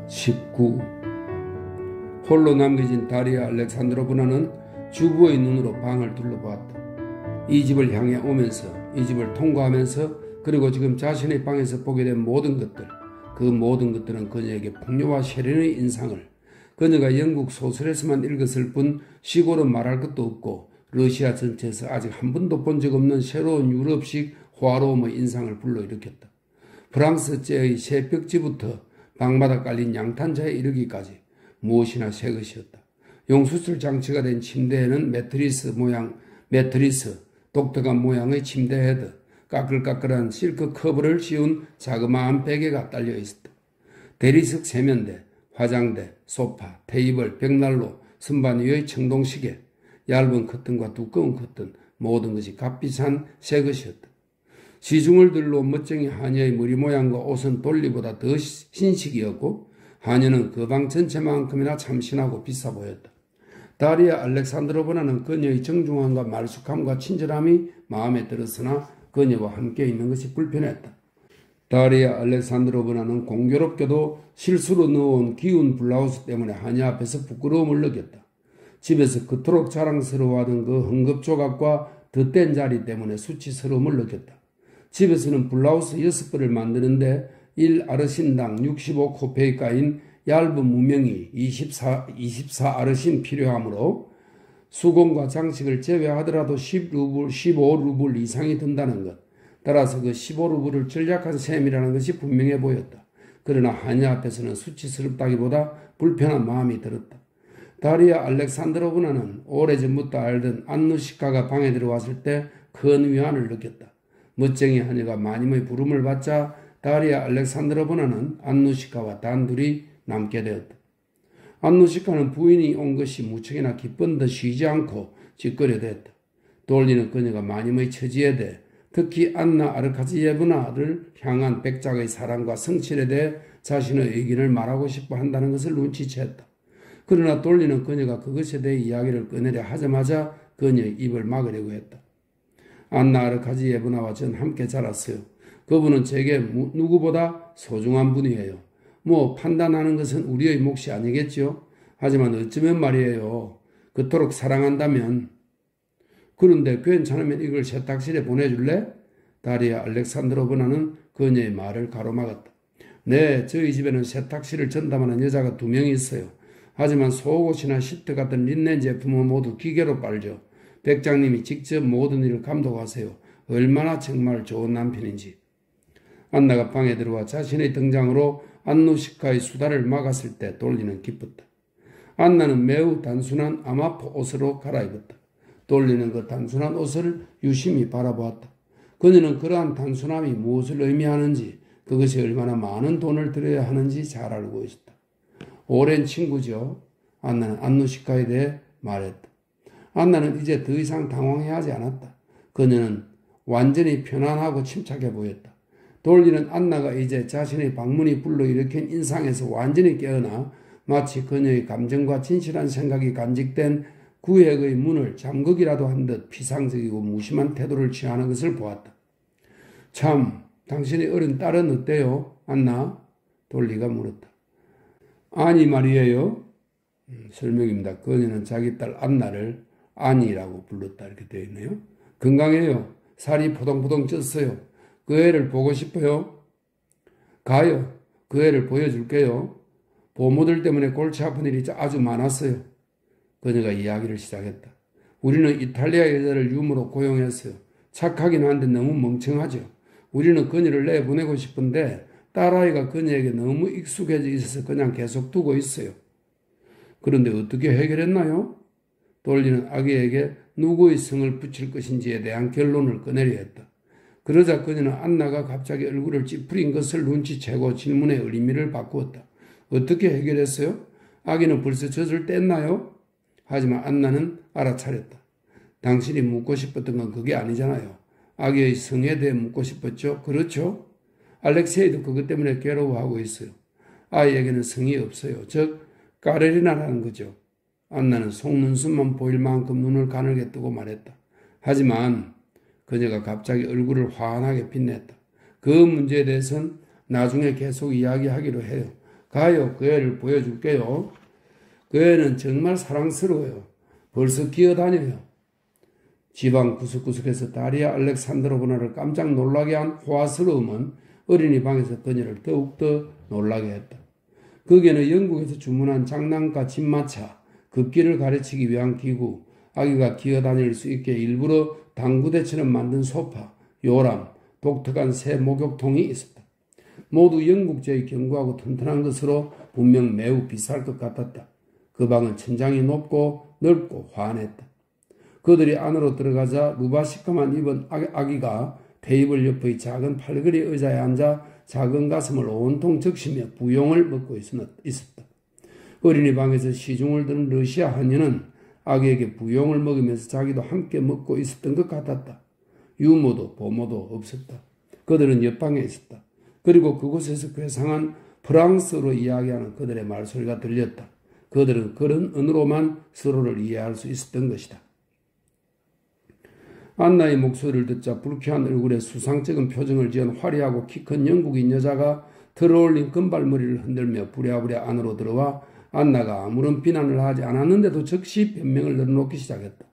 19. 홀로 남겨진 다리아 알렉산드로브나는 주부의 눈으로 방을 둘러보았다. 이 집을 향해 오면서, 이 집을 통과하면서, 그리고 지금 자신의 방에서 보게 된 모든 것들, 그 모든 것들은 그녀에게 풍요와 쉐린의 인상을, 그녀가 영국 소설에서만 읽었을 뿐 시골은 말할 것도 없고 러시아 전체에서 아직 한 번도 본 적 없는 새로운 유럽식 화로움의 인상을 불러일으켰다. 프랑스제의 새 벽지부터 방마다 깔린 양탄자에 이르기까지 무엇이나 새 것이었다. 용수철 장치가 된 침대에는 매트리스, 독특한 모양의 침대 헤드, 까끌까끌한 실크 커버를 씌운 자그마한 베개가 딸려 있었다. 대리석 세면대, 화장대, 소파, 테이블, 벽난로, 선반 위의 청동시계, 얇은 커튼과 두꺼운 커튼, 모든 것이 값비싼 새 것이었다. 시중을 들러 멋쟁이 하녀의 머리 모양과 옷은 돌리보다 더 신식이었고 하녀는 그 방 전체만큼이나 참신하고 비싸 보였다. 다리아 알렉산드로브나는 그녀의 정중함과 말쑥함과 친절함이 마음에 들었으나 그녀와 함께 있는 것이 불편했다. 다리아 알렉산드로브나는 공교롭게도 실수로 넣어온 기운 블라우스 때문에 하녀 앞에서 부끄러움을 느꼈다. 집에서 그토록 자랑스러워하던 그 헝겊 조각과 덧댄 자리 때문에 수치스러움을 느꼈다. 집에서는 블라우스 6벌을 만드는데 1아르신당 65코페이카인 얇은 무명이 24아르신 필요하므로 수공과 장식을 제외하더라도 15루블 이상이 든다는 것. 따라서 그 15루블을 절약한 셈이라는 것이 분명해 보였다. 그러나 하녀 앞에서는 수치스럽다기보다 불편한 마음이 들었다. 다리아 알렉산드로브나는 오래전부터 알던 안누시카가 방에 들어왔을 때 큰 위안을 느꼈다. 멋쟁이 하녀가 마님의 부름을 받자 다리아 알렉산드로브나는 안누시카와 단둘이 남게 되었다. 안누시카는 부인이 온 것이 무척이나 기쁜 듯 쉬지 않고 짓거려댔다. 돌리는 그녀가 마님의 처지에 대해, 특히 안나 아르카지예브나를 향한 백작의 사랑과 성실에 대해 자신의 의견을 말하고 싶어 한다는 것을 눈치챘다. 그러나 돌리는 그녀가 그것에 대해 이야기를 꺼내려 하자마자 그녀의 입을 막으려고 했다. 안나 아르카지예브나와 전 함께 자랐어요. 그분은 제게 누구보다 소중한 분이에요. 뭐 판단하는 것은 우리의 몫이 아니겠지요. 하지만 어쩌면 말이에요. 그토록 사랑한다면. 그런데 괜찮으면 이걸 세탁실에 보내줄래? 다리아 알렉산드로브나는 그녀의 말을 가로막았다. 네, 저희 집에는 세탁실을 전담하는 여자가 2명이 있어요. 하지만 속옷이나 시트 같은 린넨 제품은 모두 기계로 빨죠. 백장님이 직접 모든 일을 감독하세요. 얼마나 정말 좋은 남편인지. 안나가 방에 들어와 자신의 등장으로 안누시카의 수다를 막았을 때 돌리는 기뻤다. 안나는 매우 단순한 아마포 옷으로 갈아입었다. 돌리는 그 단순한 옷을 유심히 바라보았다. 그녀는 그러한 단순함이 무엇을 의미하는지, 그것이 얼마나 많은 돈을 들여야 하는지 잘 알고 있었다. 오랜 친구죠. 안나는 안누시카에 대해 말했다. 안나는 이제 더 이상 당황해하지 않았다. 그녀는 완전히 편안하고 침착해 보였다. 돌리는 안나가 이제 자신의 방문이 불러일으킨 인상에서 완전히 깨어나 마치 그녀의 감정과 진실한 생각이 간직된 구획의 문을 잠그기라도 한 듯 피상적이고 무심한 태도를 취하는 것을 보았다. 참, 당신의 어린 딸은 어때요, 안나? 돌리가 물었다. 아니 말이에요. 설명입니다. 그녀는 자기 딸 안나를 아니라고 불렀다 이렇게 되어 있네요. 건강해요. 살이 포동포동 쪘어요. 그 애를 보고 싶어요. 가요. 그 애를 보여줄게요. 보모들 때문에 골치 아픈 일이 아주 많았어요. 그녀가 이야기를 시작했다. 우리는 이탈리아 여자를 유모로 고용했어요. 착하긴 한데 너무 멍청하죠. 우리는 그녀를 내보내고 싶은데 딸아이가 그녀에게 너무 익숙해져 있어서 그냥 계속 두고 있어요. 그런데 어떻게 해결했나요? 돌리는 아기에게 누구의 성을 붙일 것인지에 대한 결론을 꺼내려 했다. 그러자 그녀는 안나가 갑자기 얼굴을 찌푸린 것을 눈치채고 질문의 의미를 바꾸었다. 어떻게 해결했어요? 아기는 벌써 젖을 뗐나요? 하지만 안나는 알아차렸다. 당신이 묻고 싶었던 건 그게 아니잖아요. 아기의 성에 대해 묻고 싶었죠? 그렇죠? 알렉세이도 그것 때문에 괴로워하고 있어요. 아이에게는 성이 없어요. 즉 까레리나라는 거죠. 안나는 속눈썹만 보일 만큼 눈을 가늘게 뜨고 말했다. 하지만 그녀가 갑자기 얼굴을 환하게 빛냈다. 그 문제에 대해서는 나중에 계속 이야기하기로 해요. 가요. 그 애를 보여줄게요. 그 애는 정말 사랑스러워요. 벌써 기어다녀요. 지방 구석구석에서 다리아 알렉산드로브나를 깜짝 놀라게 한 호화스러움은 어린이 방에서 그녀를 더욱더 놀라게 했다. 거기에는 영국에서 주문한 장난감 집마차, 걷기를 가르치기 위한 기구, 아기가 기어다닐 수 있게 일부러 당구대처럼 만든 소파, 요람, 독특한 새 목욕통이 있었다. 모두 영국제의 견고하고 튼튼한 것으로 분명 매우 비쌀 것 같았다. 그 방은 천장이 높고 넓고 환했다. 그들이 안으로 들어가자 루바시카만 입은 아기가 테이블 옆의 작은 팔걸이 의자에 앉아 작은 가슴을 온통 적시며 부용을 먹고 있었다. 어린이 방에서 시중을 드는 러시아 하녀는 아기에게 부용을 먹으면서 자기도 함께 먹고 있었던 것 같았다. 유모도 보모도 없었다. 그들은 옆방에 있었다. 그리고 그곳에서 괴상한 프랑스어로 이야기하는 그들의 말소리가 들렸다. 그들은 그런 언어로만 서로를 이해할 수 있었던 것이다. 안나의 목소리를 듣자 불쾌한 얼굴에 수상쩍은 표정을 지은 화려하고 키 큰 영국인 여자가 들어올린 금발머리를 흔들며 부랴부랴 안으로 들어와 안나가 아무런 비난을 하지 않았는데도 즉시 변명을 늘어놓기 시작했다.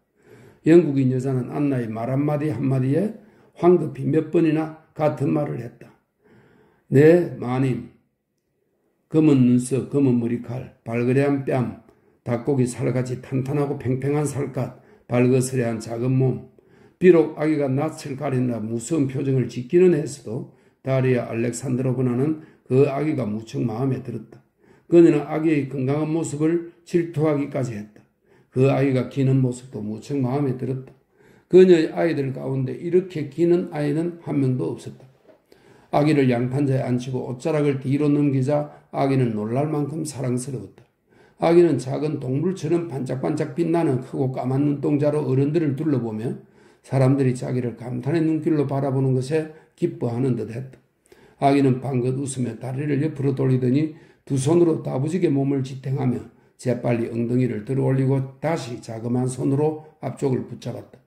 영국인 여자는 안나의 말 한마디 한마디에 황급히 몇 번이나 같은 말을 했다. 네, 마님. 검은 눈썹, 검은 머리칼, 발그레한 뺨, 닭고기 살같이 탄탄하고 팽팽한 살갗, 발거스레한 작은 몸. 비록 아기가 낯을 가리느라 무서운 표정을 짓기는 했어도 다리아 알렉산드로브나는 그 아기가 무척 마음에 들었다. 그녀는 아기의 건강한 모습을 질투하기까지 했다. 그 아이가 기는 모습도 무척 마음에 들었다. 그녀의 아이들 가운데 이렇게 기는 아이는 한 명도 없었다. 아기를 양탄자에 앉히고 옷자락을 뒤로 넘기자 아기는 놀랄 만큼 사랑스러웠다. 아기는 작은 동물처럼 반짝반짝 빛나는 크고 까만 눈동자로 어른들을 둘러보며 사람들이 자기를 감탄의 눈길로 바라보는 것에 기뻐하는 듯했다. 아기는 방긋 웃으며 다리를 옆으로 돌리더니 두 손으로 다부지게 몸을 지탱하며 재빨리 엉덩이를 들어올리고 다시 자그마한 손으로 앞쪽을 붙잡았다.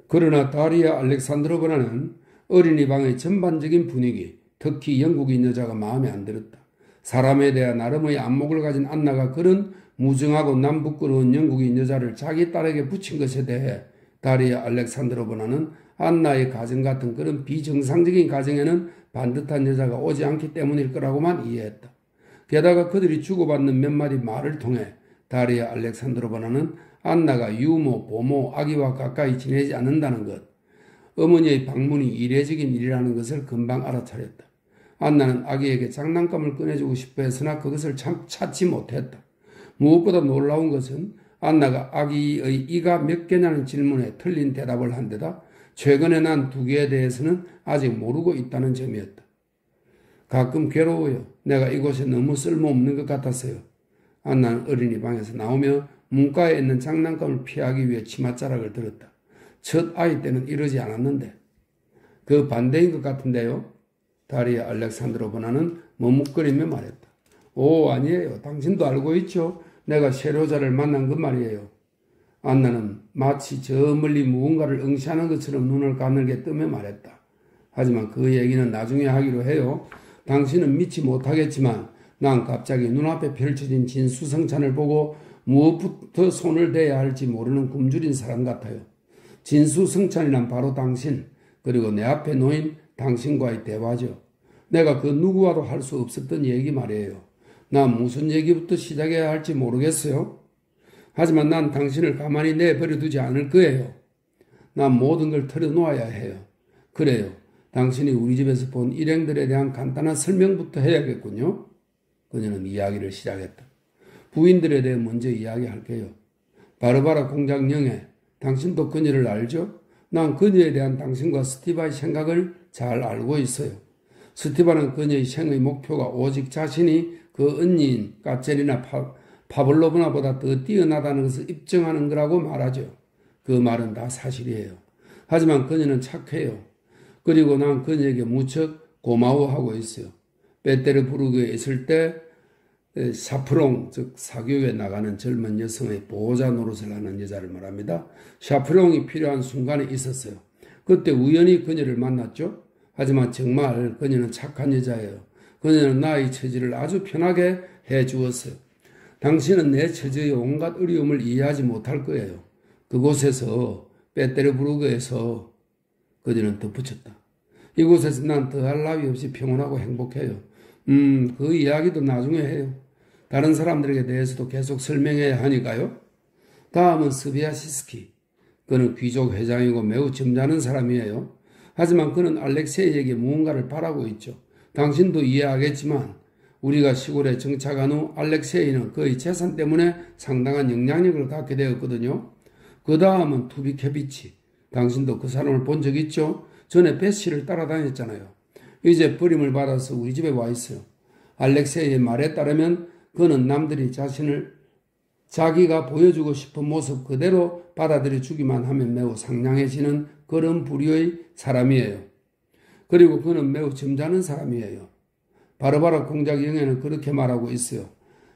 그러나 다리아 알렉산드로브나는 어린이 방의 전반적인 분위기, 특히 영국인 여자가 마음에 안 들었다. 사람에 대한 나름의 안목을 가진 안나가 그런 무정하고 남부끄러운 영국인 여자를 자기 딸에게 붙인 것에 대해 다리아 알렉산드로브나는 안나의 가정 같은 그런 비정상적인 가정에는 반듯한 여자가 오지 않기 때문일 거라고만 이해했다. 게다가 그들이 주고받는 몇 마디 말을 통해 다리아 알렉산드로브나는 안나가 유모, 보모, 아기와 가까이 지내지 않는다는 것, 어머니의 방문이 이례적인 일이라는 것을 금방 알아차렸다. 안나는 아기에게 장난감을 꺼내주고 싶어 했으나 그것을 참 찾지 못했다. 무엇보다 놀라운 것은 안나가 아기의 이가 몇 개냐는 질문에 틀린 대답을 한 데다 최근에 난 두 개에 대해서는 아직 모르고 있다는 점이었다. 가끔 괴로워요. 내가 이곳에 너무 쓸모없는 것 같았어요. 안나는 어린이 방에서 나오며 문가에 있는 장난감을 피하기 위해 치맛자락을 들었다. 첫 아이 때는 이러지 않았는데. 그 반대인 것 같은데요. 다리아 알렉산드로브나는 머뭇거리며 말했다. 오, 아니에요. 당신도 알고 있죠. 내가 셰로자를 만난 그 말이에요. 안나는 마치 저 멀리 무언가를 응시하는 것처럼 눈을 가늘게 뜨며 말했다. 하지만 그 얘기는 나중에 하기로 해요. 당신은 믿지 못하겠지만 난 갑자기 눈앞에 펼쳐진 진수성찬을 보고 무엇부터 손을 대야 할지 모르는 굶주린 사람 같아요. 진수성찬이란 바로 당신, 그리고 내 앞에 놓인 당신과의 대화죠. 내가 그 누구와도 할 수 없었던 얘기 말이에요. 난 무슨 얘기부터 시작해야 할지 모르겠어요. 하지만 난 당신을 가만히 내버려 두지 않을 거예요. 난 모든 걸 털어놓아야 해요. 그래요. 당신이 우리 집에서 본 일행들에 대한 간단한 설명부터 해야겠군요. 그녀는 이야기를 시작했다. 부인들에 대해 먼저 이야기할게요. 바르바라 공장 영애, 당신도 그녀를 알죠? 난 그녀에 대한 당신과 스티바의 생각을 잘 알고 있어요. 스티바는 그녀의 생의 목표가 오직 자신이 그 언니인 까체리나 파블로브나보다 더 뛰어나다는 것을 입증하는 거라고 말하죠. 그 말은 다 사실이에요. 하지만 그녀는 착해요. 그리고 난 그녀에게 무척 고마워하고 있어요. 베테르부르크에 있을 때 샤프롱, 즉 사교에 나가는 젊은 여성의 보호자 노릇을 하는 여자를 말합니다. 샤프롱이 필요한 순간이 있었어요. 그때 우연히 그녀를 만났죠. 하지만 정말 그녀는 착한 여자예요. 그녀는 나의 처지를 아주 편하게 해 주었어요. 당신은 내 처지의 온갖 어려움을 이해하지 못할 거예요. 그곳에서 베테르부르크에서 그녀는 덧붙였다. 이곳에서 난 더할 나위 없이 평온하고 행복해요. 그 이야기도 나중에 해요. 다른 사람들에게 대해서도 계속 설명해야 하니까요. 다음은 스비아시스키. 그는 귀족 회장이고 매우 점잖은 사람이에요. 하지만 그는 알렉세이에게 무언가를 바라고 있죠. 당신도 이해하겠지만 우리가 시골에 정착한 후 알렉세이는 그의 재산 때문에 상당한 영향력을 갖게 되었거든요. 그 다음은 투비케비치. 당신도 그 사람을 본 적 있죠? 전에 베시를 따라다녔잖아요. 이제 버림을 받아서 우리 집에 와 있어요. 알렉세이의 말에 따르면 그는 남들이 자기가 보여주고 싶은 모습 그대로 받아들여 주기만 하면 매우 상냥해지는 그런 부류의 사람이에요. 그리고 그는 매우 점잖은 사람이에요. 바르바라 공작 영예는 그렇게 말하고 있어요.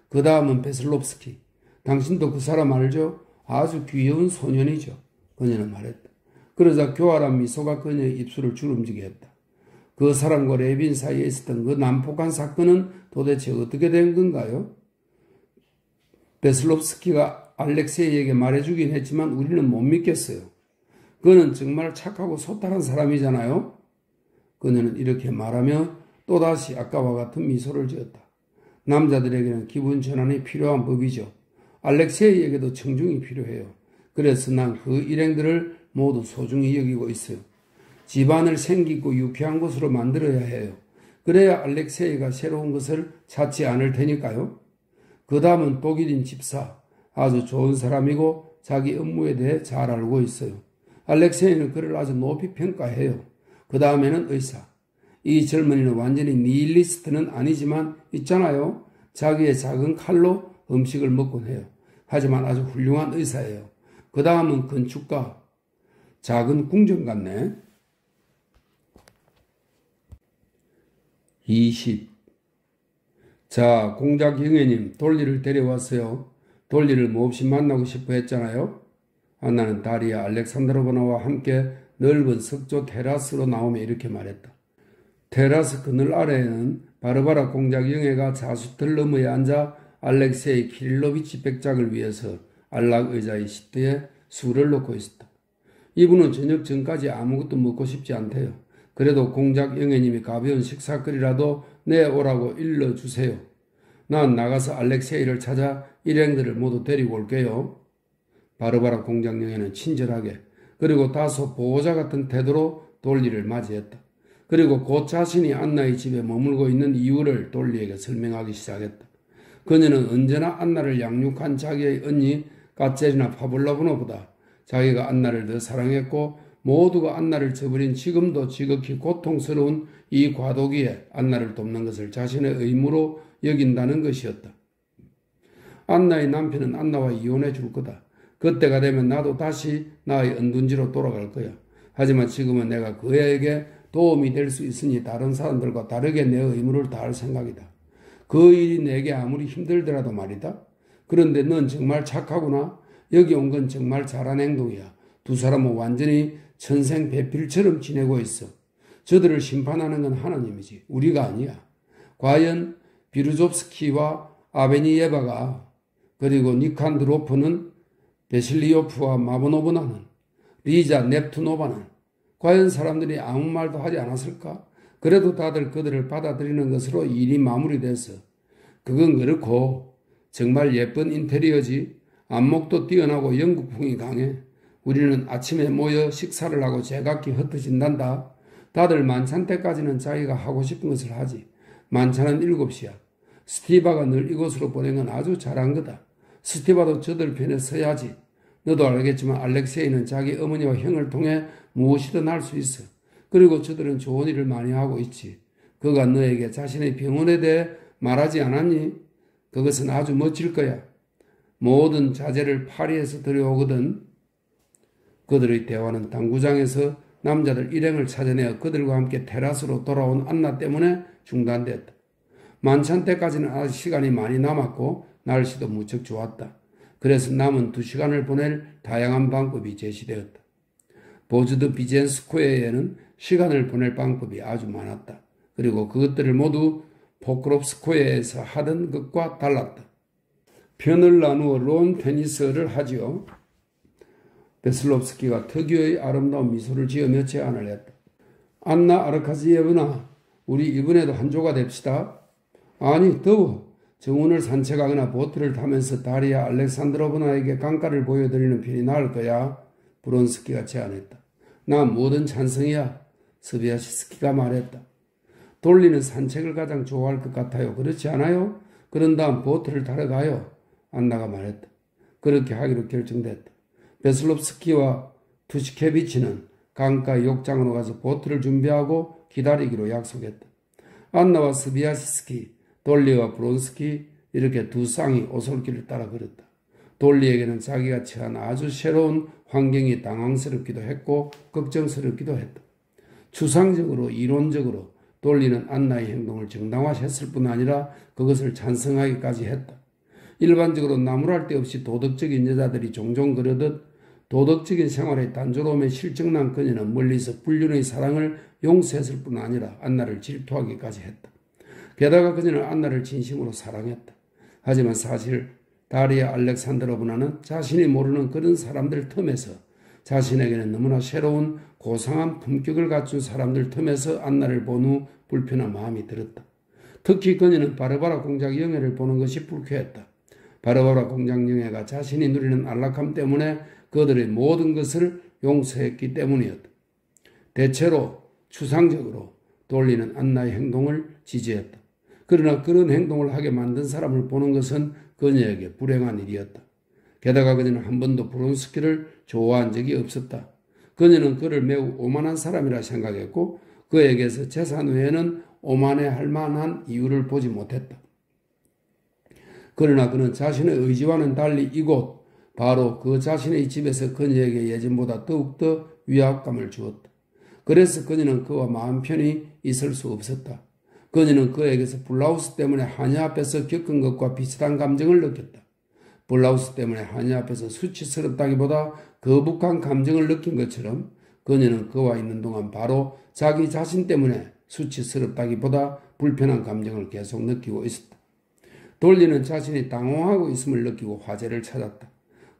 그 다음은 베슬롭스키. 당신도 그 사람 알죠? 아주 귀여운 소년이죠. 그녀는 말했다. 그러자 교활한 미소가 그녀의 입술을 주름지게 했다. 그 사람과 레빈 사이에 있었던 그 난폭한 사건은 도대체 어떻게 된 건가요? 베슬롭스키가 알렉세이에게 말해주긴 했지만 우리는 못 믿겠어요. 그는 정말 착하고 소탈한 사람이잖아요. 그녀는 이렇게 말하며 또다시 아까와 같은 미소를 지었다. 남자들에게는 기분 전환이 필요한 법이죠. 알렉세이에게도 청중이 필요해요. 그래서 난 그 일행들을 모두 소중히 여기고 있어요. 집안을 생기고 유쾌한 곳으로 만들어야 해요. 그래야 알렉세이가 새로운 것을 찾지 않을 테니까요. 그 다음은 독일인 집사. 아주 좋은 사람이고 자기 업무에 대해 잘 알고 있어요. 알렉세이는 그를 아주 높이 평가해요. 그 다음에는 의사. 이 젊은이는 완전히 니힐리스트는 아니지만 있잖아요. 자기의 작은 칼로 음식을 먹곤 해요. 하지만 아주 훌륭한 의사예요. 그 다음은 건축가. 작은 궁전 같네. 20. 자, 공작 형제님, 돌리를 데려왔어요. 돌리를 몹시 만나고 싶어 했잖아요. 안나는 다리아 알렉산드로브나와 함께 넓은 석조 테라스로 나오며 이렇게 말했다. 테라스 그늘 아래에는 바르바라 공작 영예가 자수틀 너머에 앉아 알렉세이 키릴로비치 백작을 위해서 안락 의자의 시트에 술을 놓고 있었다. 이분은 저녁 전까지 아무것도 먹고 싶지 않대요. 그래도 공작 영예님이 가벼운 식사거리라도 내오라고 일러주세요. 난 나가서 알렉세이를 찾아 일행들을 모두 데리고 올게요. 바르바라 공작 영예는 친절하게 그리고 다소 보호자 같은 태도로 돌리를 맞이했다. 그리고 곧 자신이 안나의 집에 머물고 있는 이유를 돌리에게 설명하기 시작했다. 그녀는 언제나 안나를 양육한 자기의 언니 까체리나 파블로브나보다 자기가 안나를 더 사랑했고 모두가 안나를 저버린 지금도 지극히 고통스러운 이 과도기에 안나를 돕는 것을 자신의 의무로 여긴다는 것이었다. 안나의 남편은 안나와 이혼해 줄 거다. 그때가 되면 나도 다시 나의 은둔지로 돌아갈 거야. 하지만 지금은 내가 그에게 도움이 될 수 있으니 다른 사람들과 다르게 내 의무를 다할 생각이다. 그 일이 내게 아무리 힘들더라도 말이다. 그런데 넌 정말 착하구나. 여기 온 건 정말 잘한 행동이야. 두 사람은 완전히 천생배필처럼 지내고 있어. 저들을 심판하는 건 하나님이지 우리가 아니야. 과연 비루조프스키와 아베니예바가 그리고 니칸드로프는 베실리오프와 마보노브나는 리자 넵투노바는 과연 사람들이 아무 말도 하지 않았을까? 그래도 다들 그들을 받아들이는 것으로 일이 마무리됐어. 그건 그렇고 정말 예쁜 인테리어지. 안목도 뛰어나고 영국풍이 강해. 우리는 아침에 모여 식사를 하고 제각기 흩어진단다. 다들 만찬 때까지는 자기가 하고 싶은 것을 하지. 만찬은 7시야. 스티바가 늘 이곳으로 보낸 건 아주 잘한 거다. 스티바도 저들 편에 서야지. 너도 알겠지만 알렉세이는 자기 어머니와 형을 통해 무엇이든 할 수 있어. 그리고 저들은 좋은 일을 많이 하고 있지. 그가 너에게 자신의 병원에 대해 말하지 않았니? 그것은 아주 멋질 거야. 모든 자재를 파리에서 들여오거든. 그들의 대화는 당구장에서 남자들 일행을 찾아내어 그들과 함께 테라스로 돌아온 안나 때문에 중단됐다. 만찬 때까지는 아직 시간이 많이 남았고 날씨도 무척 좋았다. 그래서 남은 2시간을 보낼 다양한 방법이 제시되었다. 보즈드 비젠스코에는 시간을 보낼 방법이 아주 많았다. 그리고 그것들을 모두 포크롭스코에서 하던 것과 달랐다. 편을 나누어 론 테니스를 하지요. 베슬롭스키가 특유의 아름다운 미소를 지으며 제안을 했다. 안나 아르카지예브나, 우리 이번에도 한조가 됩시다. 아니, 더워. 정원을 산책하거나 보트를 타면서 다리아 알렉산드로브나에게 강가를 보여드리는 편이 나을 거야. 브론스키가 제안했다. 나 뭐든 찬성이야. 스비아시스키가 말했다. 돌리는 산책을 가장 좋아할 것 같아요. 그렇지 않아요? 그런 다음 보트를 타러 가요. 안나가 말했다. 그렇게 하기로 결정됐다. 베슬롭스키와 투시케비치는 강가 욕장으로 가서 보트를 준비하고 기다리기로 약속했다. 안나와 스비아시스키, 돌리와 브론스키 이렇게 두 쌍이 오솔길을 따라 걸었다. 돌리에게는 자기가 처한 아주 새로운 환경이 당황스럽기도 했고 걱정스럽기도 했다. 추상적으로 이론적으로 돌리는 안나의 행동을 정당화했을 뿐 아니라 그것을 찬성하기까지 했다. 일반적으로 나무랄 데 없이 도덕적인 여자들이 종종 그러듯 도덕적인 생활의 단조로움에 실증난 그녀는 멀리서 불륜의 사랑을 용서했을 뿐 아니라 안나를 질투하기까지 했다. 게다가 그녀는 안나를 진심으로 사랑했다. 하지만 사실 다리아 알렉산드로브나는 자신이 모르는 그런 사람들 틈에서 자신에게는 너무나 새로운 고상한 품격을 갖춘 사람들 틈에서 안나를 본 후 불편한 마음이 들었다. 특히 그녀는 바르바라 공작 영예를 보는 것이 불쾌했다. 바르바라 공작 영예가 자신이 누리는 안락함 때문에 그들의 모든 것을 용서했기 때문이었다. 대체로 추상적으로 돌리는 안나의 행동을 지지했다. 그러나 그런 행동을 하게 만든 사람을 보는 것은 그녀에게 불행한 일이었다. 게다가 그녀는 한 번도 브론스키를 좋아한 적이 없었다. 그녀는 그를 매우 오만한 사람이라 생각했고 그에게서 재산 외에는 오만해할 만한 이유를 보지 못했다. 그러나 그는 자신의 의지와는 달리 이곳 바로 그 자신의 집에서 그녀에게 예전보다 더욱더 위압감을 주었다. 그래서 그녀는 그와 마음 편히 있을 수 없었다. 그녀는 그에게서 블라우스 때문에 하녀 앞에서 겪은 것과 비슷한 감정을 느꼈다. 블라우스 때문에 하녀 앞에서 수치스럽다기보다 거북한 감정을 느낀 것처럼 그녀는 그와 있는 동안 바로 자기 자신 때문에 수치스럽다기보다 불편한 감정을 계속 느끼고 있었다. 돌리는 자신이 당황하고 있음을 느끼고 화제를 찾았다.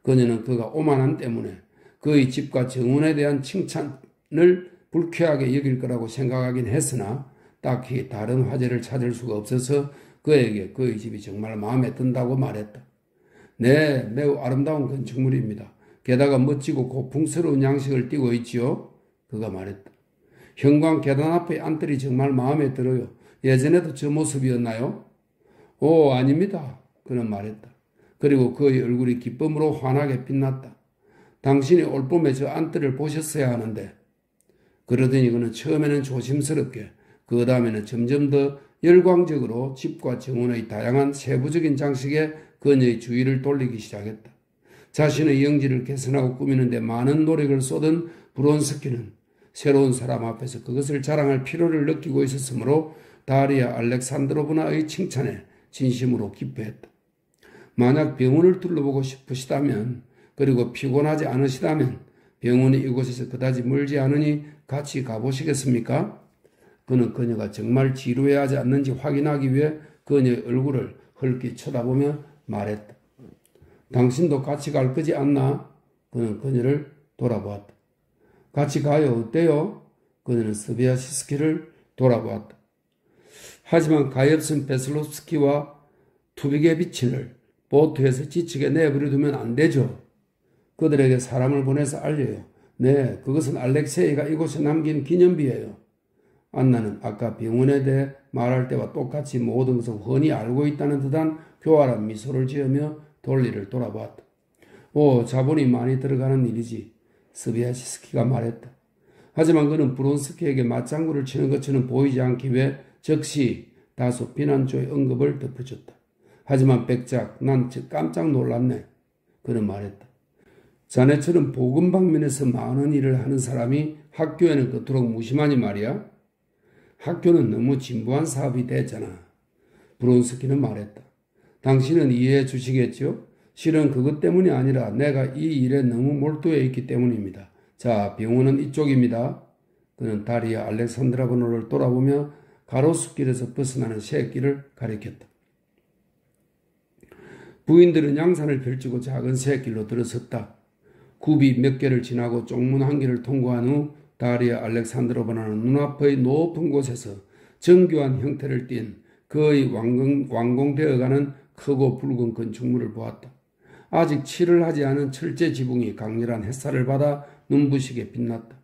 그녀는 그가 오만함 때문에 그의 집과 정원에 대한 칭찬을 불쾌하게 여길 거라고 생각하긴 했으나 딱히 다른 화제를 찾을 수가 없어서 그에게 그의 집이 정말 마음에 든다고 말했다. 네, 매우 아름다운 건축물입니다. 게다가 멋지고 고풍스러운 양식을 띠고 있지요. 그가 말했다. 형광 계단 앞의 안뜰이 정말 마음에 들어요. 예전에도 저 모습이었나요? 오, 아닙니다. 그는 말했다. 그리고 그의 얼굴이 기쁨으로 환하게 빛났다. 당신이 올 봄에 저 안뜰을 보셨어야 하는데. 그러더니 그는 처음에는 조심스럽게 그 다음에는 점점 더 열광적으로 집과 정원의 다양한 세부적인 장식에 그녀의 주의를 돌리기 시작했다. 자신의 영지를 개선하고 꾸미는데 많은 노력을 쏟은 브론스키는 새로운 사람 앞에서 그것을 자랑할 필요를 느끼고 있었으므로 다리아 알렉산드로브나의 칭찬에 진심으로 기뻐했다. 만약 병원을 둘러보고 싶으시다면 그리고 피곤하지 않으시다면 병원이 이곳에서 그다지 멀지 않으니 같이 가보시겠습니까? 그는 그녀가 정말 지루해하지 않는지 확인하기 위해 그녀의 얼굴을 흘낏 쳐다보며 말했다. 당신도 같이 갈 거지 않나? 그는 그녀를 돌아보았다. 같이 가요. 어때요? 그녀는 스비아시스키를 돌아보았다. 하지만 가엾은 베슬롭스키와 투비게비치를 보트에서 지치게 내버려 두면 안 되죠. 그들에게 사람을 보내서 알려요. 네, 그것은 알렉세이가 이곳에 남긴 기념비예요. 안나는 아까 병원에 대해 말할 때와 똑같이 모든 것을 훤히 알고 있다는 듯한 교활한 미소를 지으며 돌리를 돌아보았다. 오, 자본이 많이 들어가는 일이지. 스비아시스키가 말했다. 하지만 그는 브론스키에게 맞장구를 치는 것처럼 보이지 않기 위해 즉시 다소 비난조의 언급을 덧붙였다. 하지만 백작, 난 깜짝 놀랐네. 그는 말했다. 자네처럼 복음 방면에서 많은 일을 하는 사람이 학교에는 그토록 무심하니 말이야. 학교는 너무 진부한 사업이 됐잖아. 브론스키는 말했다. 당신은 이해해 주시겠죠? 실은 그것 때문이 아니라 내가 이 일에 너무 몰두해 있기 때문입니다. 자, 병원은 이쪽입니다. 그는 다리아 알렉산드라브나를 돌아보며 가로수길에서 벗어나는 새길을 가리켰다. 부인들은 양산을 펼치고 작은 새길로 들어섰다. 굽이 몇 개를 지나고 쪽문 한 개를 통과한 후 다리아 알렉산드로바나는 눈앞의 높은 곳에서 정교한 형태를 띤 거의 완공되어가는 크고 붉은 건축물을 보았다. 아직 칠을 하지 않은 철제 지붕이 강렬한 햇살을 받아 눈부시게 빛났다.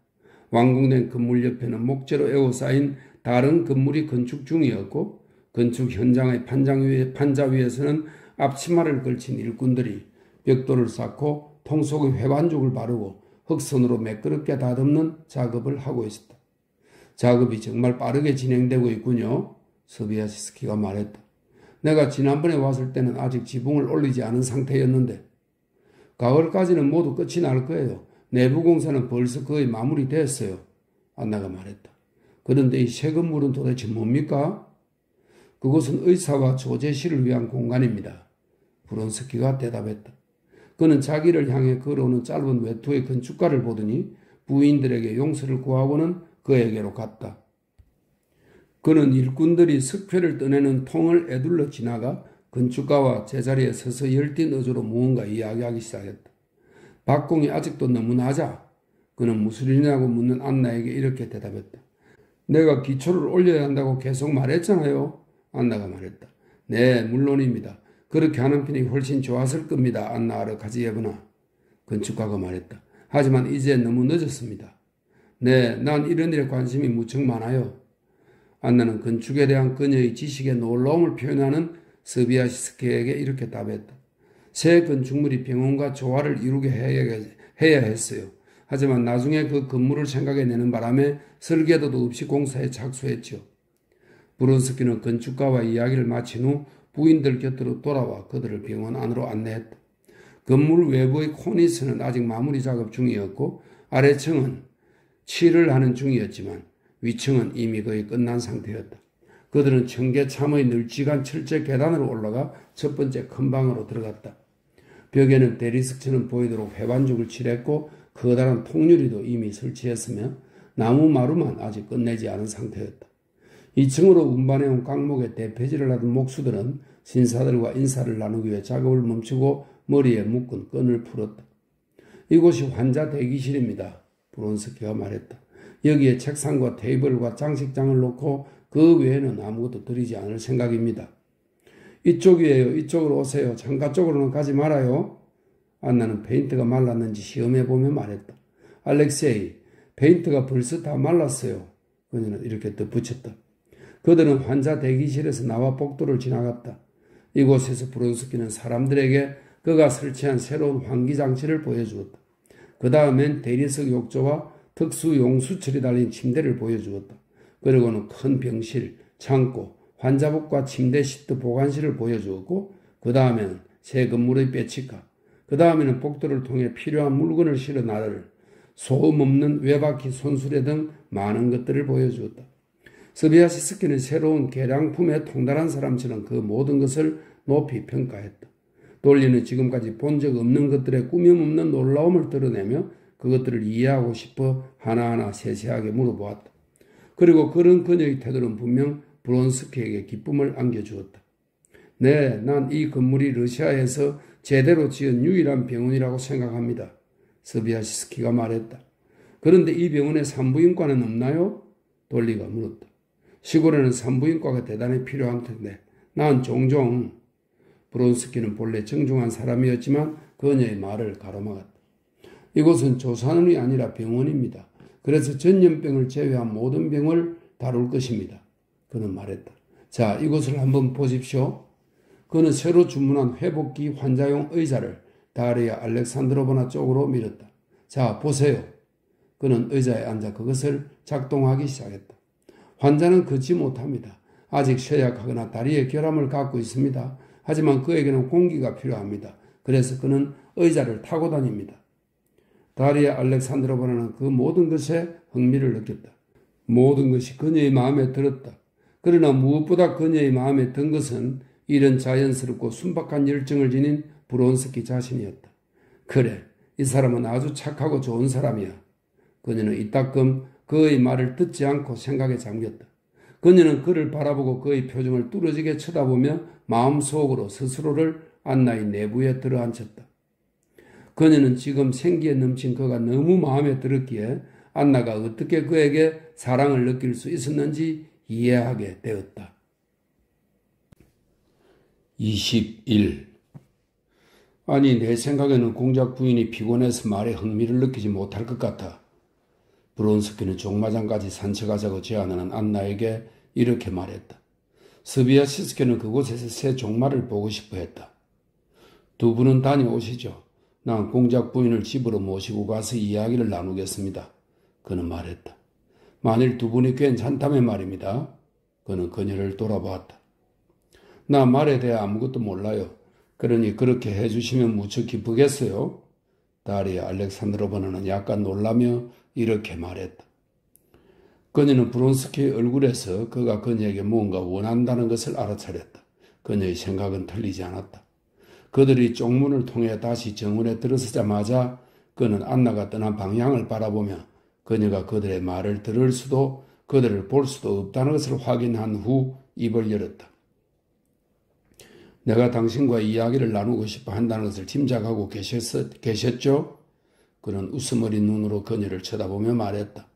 완공된 건물 옆에는 목재로 에워싸인 다른 건물이 건축 중이었고 건축 현장의 판자 위에서는 앞치마를 걸친 일꾼들이 벽돌을 쌓고 통 속에 회반죽을 바르고 흙선으로 매끄럽게 다듬는 작업을 하고 있었다. 작업이 정말 빠르게 진행되고 있군요. 스비아시스키가 말했다. 내가 지난번에 왔을 때는 아직 지붕을 올리지 않은 상태였는데 가을까지는 모두 끝이 날 거예요. 내부 공사는 벌써 거의 마무리됐어요. 안나가 말했다. 그런데 이 새 건물은 도대체 뭡니까? 그곳은 의사와 조제실을 위한 공간입니다. 브론스키가 대답했다. 그는 자기를 향해 걸어오는 짧은 외투의 건축가를 보더니 부인들에게 용서를 구하고는 그에게로 갔다. 그는 일꾼들이 석회를 떠내는 통을 에둘러 지나가 건축가와 제자리에 서서 열띤 어조로 무언가 이야기하기 시작했다. 박공이 아직도 너무 낮아. 그는 무슨 일이냐고 묻는 안나에게 이렇게 대답했다. 내가 기초를 올려야 한다고 계속 말했잖아요. 안나가 말했다. 네, 물론입니다. 그렇게 하는 편이 훨씬 좋았을 겁니다. 안나 아르카지예브나. 건축가가 말했다. 하지만 이제 너무 늦었습니다. 네, 난 이런 일에 관심이 무척 많아요. 안나는 건축에 대한 그녀의 지식의 놀라움을 표현하는 스비아시스키에게 이렇게 답했다. 새 건축물이 병원과 조화를 이루게 해야 했어요. 하지만 나중에 그 건물을 생각해내는 바람에 설계도도 없이 공사에 착수했죠. 브론스키는 건축가와 이야기를 마친 후 부인들 곁으로 돌아와 그들을 병원 안으로 안내했다. 건물 외부의 코니스는 아직 마무리 작업 중이었고 아래층은 칠을 하는 중이었지만 위층은 이미 거의 끝난 상태였다. 그들은 청계참의 널찍한 철제 계단으로 올라가 첫 번째 큰 방으로 들어갔다. 벽에는 대리석처럼 보이도록 회반죽을 칠했고 커다란 통유리도 이미 설치했으며 나무 마루만 아직 끝내지 않은 상태였다. 2층으로 운반해온 깡목에 대패질을 하던 목수들은 신사들과 인사를 나누기 위해 작업을 멈추고 머리에 묶은 끈을 풀었다. 이곳이 환자 대기실입니다. 브론스키가 말했다. 여기에 책상과 테이블과 장식장을 놓고 그 외에는 아무것도 들이지 않을 생각입니다. 이쪽이에요. 이쪽으로 오세요. 창가 쪽으로는 가지 말아요. 안나는 페인트가 말랐는지 시험해보며 말했다. 알렉세이, 페인트가 벌써 다 말랐어요. 그녀는 이렇게 덧붙였다. 그들은 환자 대기실에서 나와 복도를 지나갔다. 이곳에서 브론스키는 사람들에게 그가 설치한 새로운 환기장치를 보여주었다. 그 다음엔 대리석 욕조와 특수 용수철이 달린 침대를 보여주었다. 그리고는 큰 병실, 창고, 환자복과 침대 시트 보관실을 보여주었고 그 다음에는 새 건물의 뼈치카, 그 다음에는 복도를 통해 필요한 물건을 실어 나를 소음 없는 외바퀴 손수레 등 많은 것들을 보여주었다. 스비아시스키는 새로운 계량품에 통달한 사람처럼 그 모든 것을 높이 평가했다. 돌리는 지금까지 본 적 없는 것들의 꾸밈없는 놀라움을 드러내며 그것들을 이해하고 싶어 하나하나 세세하게 물어보았다. 그리고 그런 그녀의 태도는 분명 브론스키에게 기쁨을 안겨주었다. 네, 난 이 건물이 러시아에서 제대로 지은 유일한 병원이라고 생각합니다. 스비아시스키가 말했다. 그런데 이 병원에 산부인과는 없나요? 돌리가 물었다. 시골에는 산부인과가 대단히 필요한 텐데 난 종종. 브론스키는 본래 정중한 사람이었지만 그녀의 말을 가로막았다. 이곳은 조산원이 아니라 병원입니다. 그래서 전염병을 제외한 모든 병을 다룰 것입니다. 그는 말했다. 자, 이곳을 한번 보십시오. 그는 새로 주문한 회복기 환자용 의자를 다리아 알렉산드로바나 쪽으로 밀었다. 자, 보세요. 그는 의자에 앉아 그것을 작동하기 시작했다. 환자는 걷지 못합니다. 아직 쇠약하거나 다리에 결함을 갖고 있습니다. 하지만 그에게는 공기가 필요합니다. 그래서 그는 의자를 타고 다닙니다. 다리아 알렉산드로바나는 그 모든 것에 흥미를 느꼈다. 모든 것이 그녀의 마음에 들었다. 그러나 무엇보다 그녀의 마음에 든 것은 이런 자연스럽고 순박한 열정을 지닌 브론스키 자신이었다. 그래, 이 사람은 아주 착하고 좋은 사람이야. 그녀는 이따금 그의 말을 듣지 않고 생각에 잠겼다. 그녀는 그를 바라보고 그의 표정을 뚫어지게 쳐다보며 마음속으로 스스로를 안나의 내부에 들어앉혔다. 그녀는 지금 생기에 넘친 그가 너무 마음에 들었기에 안나가 어떻게 그에게 사랑을 느낄 수 있었는지 이해하게 되었다. 21. 아니, 내 생각에는 공작 부인이 피곤해서 말에 흥미를 느끼지 못할 것 같아. 브론스키는 종마장까지 산책하자고 제안하는 안나에게 이렇게 말했다. 스비아시스케는 그곳에서 새 종마를 보고 싶어 했다. 두 분은 다녀오시죠. 난 공작 부인을 집으로 모시고 가서 이야기를 나누겠습니다. 그는 말했다. 만일 두 분이 괜찮다면 말입니다. 그는 그녀를 돌아보았다. 나 말에 대해 아무것도 몰라요. 그러니 그렇게 해주시면 무척 기쁘겠어요. 다리아 알렉산드로바나는 약간 놀라며 이렇게 말했다. 그녀는 브론스키의 얼굴에서 그가 그녀에게 무언가 원한다는 것을 알아차렸다. 그녀의 생각은 틀리지 않았다. 그들이 쪽문을 통해 다시 정원에 들어서자마자 그는 안나가 떠난 방향을 바라보며 그녀가 그들의 말을 들을 수도 그들을 볼 수도 없다는 것을 확인한 후 입을 열었다. 내가 당신과 이야기를 나누고 싶어 한다는 것을 짐작하고 계셨죠? 그는 웃음어린 눈으로 그녀를 쳐다보며 말했다.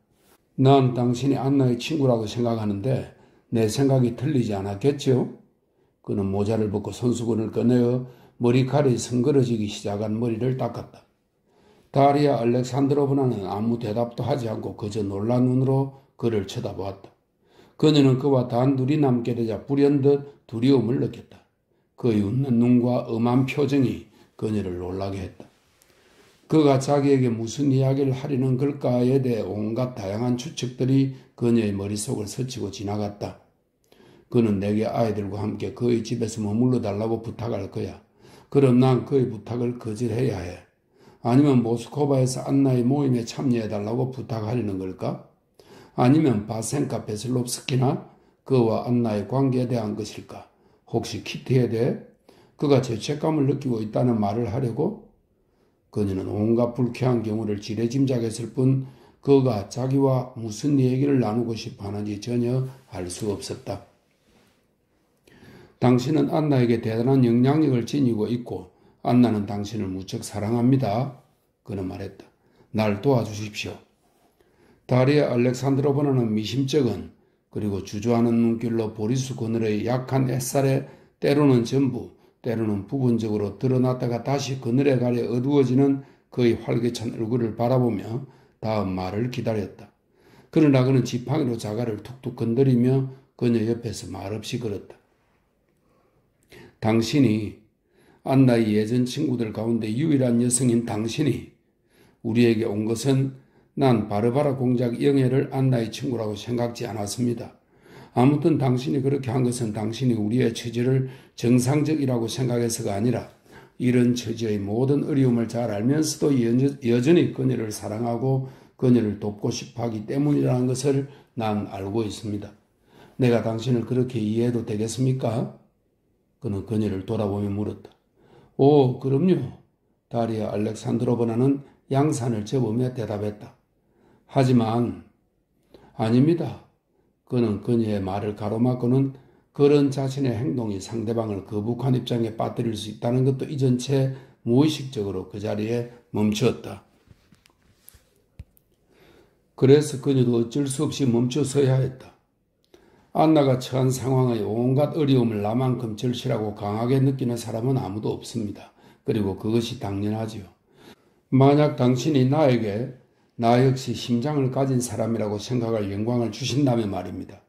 난 당신이 안나의 친구라고 생각하는데 내 생각이 틀리지 않았겠죠? 그는 모자를 벗고 손수건을 꺼내어 머리칼이 성그러지기 시작한 머리를 닦았다. 다리아 알렉산드로브나는 아무 대답도 하지 않고 그저 놀란 눈으로 그를 쳐다보았다. 그녀는 그와 단둘이 남게 되자 불현듯 두려움을 느꼈다. 그의 웃는 눈과 엄한 표정이 그녀를 놀라게 했다. 그가 자기에게 무슨 이야기를 하려는 걸까에 대해 온갖 다양한 추측들이 그녀의 머릿속을 스치고 지나갔다. 그는 내게 아이들과 함께 그의 집에서 머물러 달라고 부탁할 거야. 그럼 난 그의 부탁을 거절해야 해. 아니면 모스코바에서 안나의 모임에 참여해달라고 부탁하려는 걸까? 아니면 바센카 베슬롭스키나 그와 안나의 관계에 대한 것일까? 혹시 키티에 대해? 그가 죄책감을 느끼고 있다는 말을 하려고? 그녀는 온갖 불쾌한 경우를 지레짐작했을 뿐 그가 자기와 무슨 얘기를 나누고 싶어 하는지 전혀 알 수 없었다. 당신은 안나에게 대단한 영향력을 지니고 있고 안나는 당신을 무척 사랑합니다. 그는 말했다. 날 도와주십시오. 다리아 알렉산드로바나는 미심쩍은 그리고 주저하는 눈길로 보리수 그늘의 약한 햇살에 때로는 전부 때로는 부분적으로 드러났다가 다시 그늘에 가려 어두워지는 그의 활기찬 얼굴을 바라보며 다음 말을 기다렸다. 그러나 그는 지팡이로 자갈을 툭툭 건드리며 그녀 옆에서 말없이 걸었다. 당신이 안나의 예전 친구들 가운데 유일한 여성인 당신이 우리에게 온 것은 난 바르바라 공작 영예를 안나의 친구라고 생각지 않았습니다. 아무튼 당신이 그렇게 한 것은 당신이 우리의 처지를 정상적이라고 생각해서가 아니라 이런 처지의 모든 어려움을 잘 알면서도 여전히 그녀를 사랑하고 그녀를 돕고 싶어 하기 때문이라는 것을 난 알고 있습니다. 내가 당신을 그렇게 이해해도 되겠습니까? 그는 그녀를 돌아보며 물었다. 오, 그럼요. 다리아 알렉산드로바나는 양산을 접으며 대답했다. 하지만 아닙니다. 그는 그녀의 말을 가로막고는 그런 자신의 행동이 상대방을 거북한 입장에 빠뜨릴 수 있다는 것도 잊은 채 무의식적으로 그 자리에 멈추었다. 그래서 그녀도 어쩔 수 없이 멈춰서야 했다. 안나가 처한 상황의 온갖 어려움을 나만큼 절실하고 강하게 느끼는 사람은 아무도 없습니다. 그리고 그것이 당연하지요. 만약 당신이 나에게 나 역시 심장을 가진 사람이라고 생각할 영광을 주신다면 말입니다.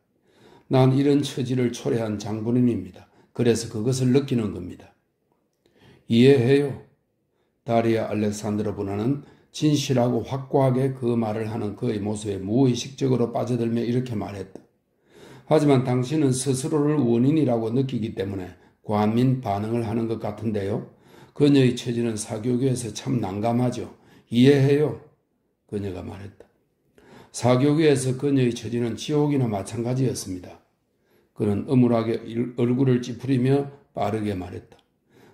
난 이런 처지를 초래한 장본인입니다. 그래서 그것을 느끼는 겁니다. 이해해요. 다리아 알렉산드로브나는 진실하고 확고하게 그 말을 하는 그의 모습에 무의식적으로 빠져들며 이렇게 말했다. 하지만 당신은 스스로를 원인이라고 느끼기 때문에 과민 반응을 하는 것 같은데요. 그녀의 처지는 사교계에서 참 난감하죠. 이해해요. 그녀가 말했다. 사교계에서 그녀의 처지는 지옥이나 마찬가지였습니다. 그는 음울하게 얼굴을 찌푸리며 빠르게 말했다.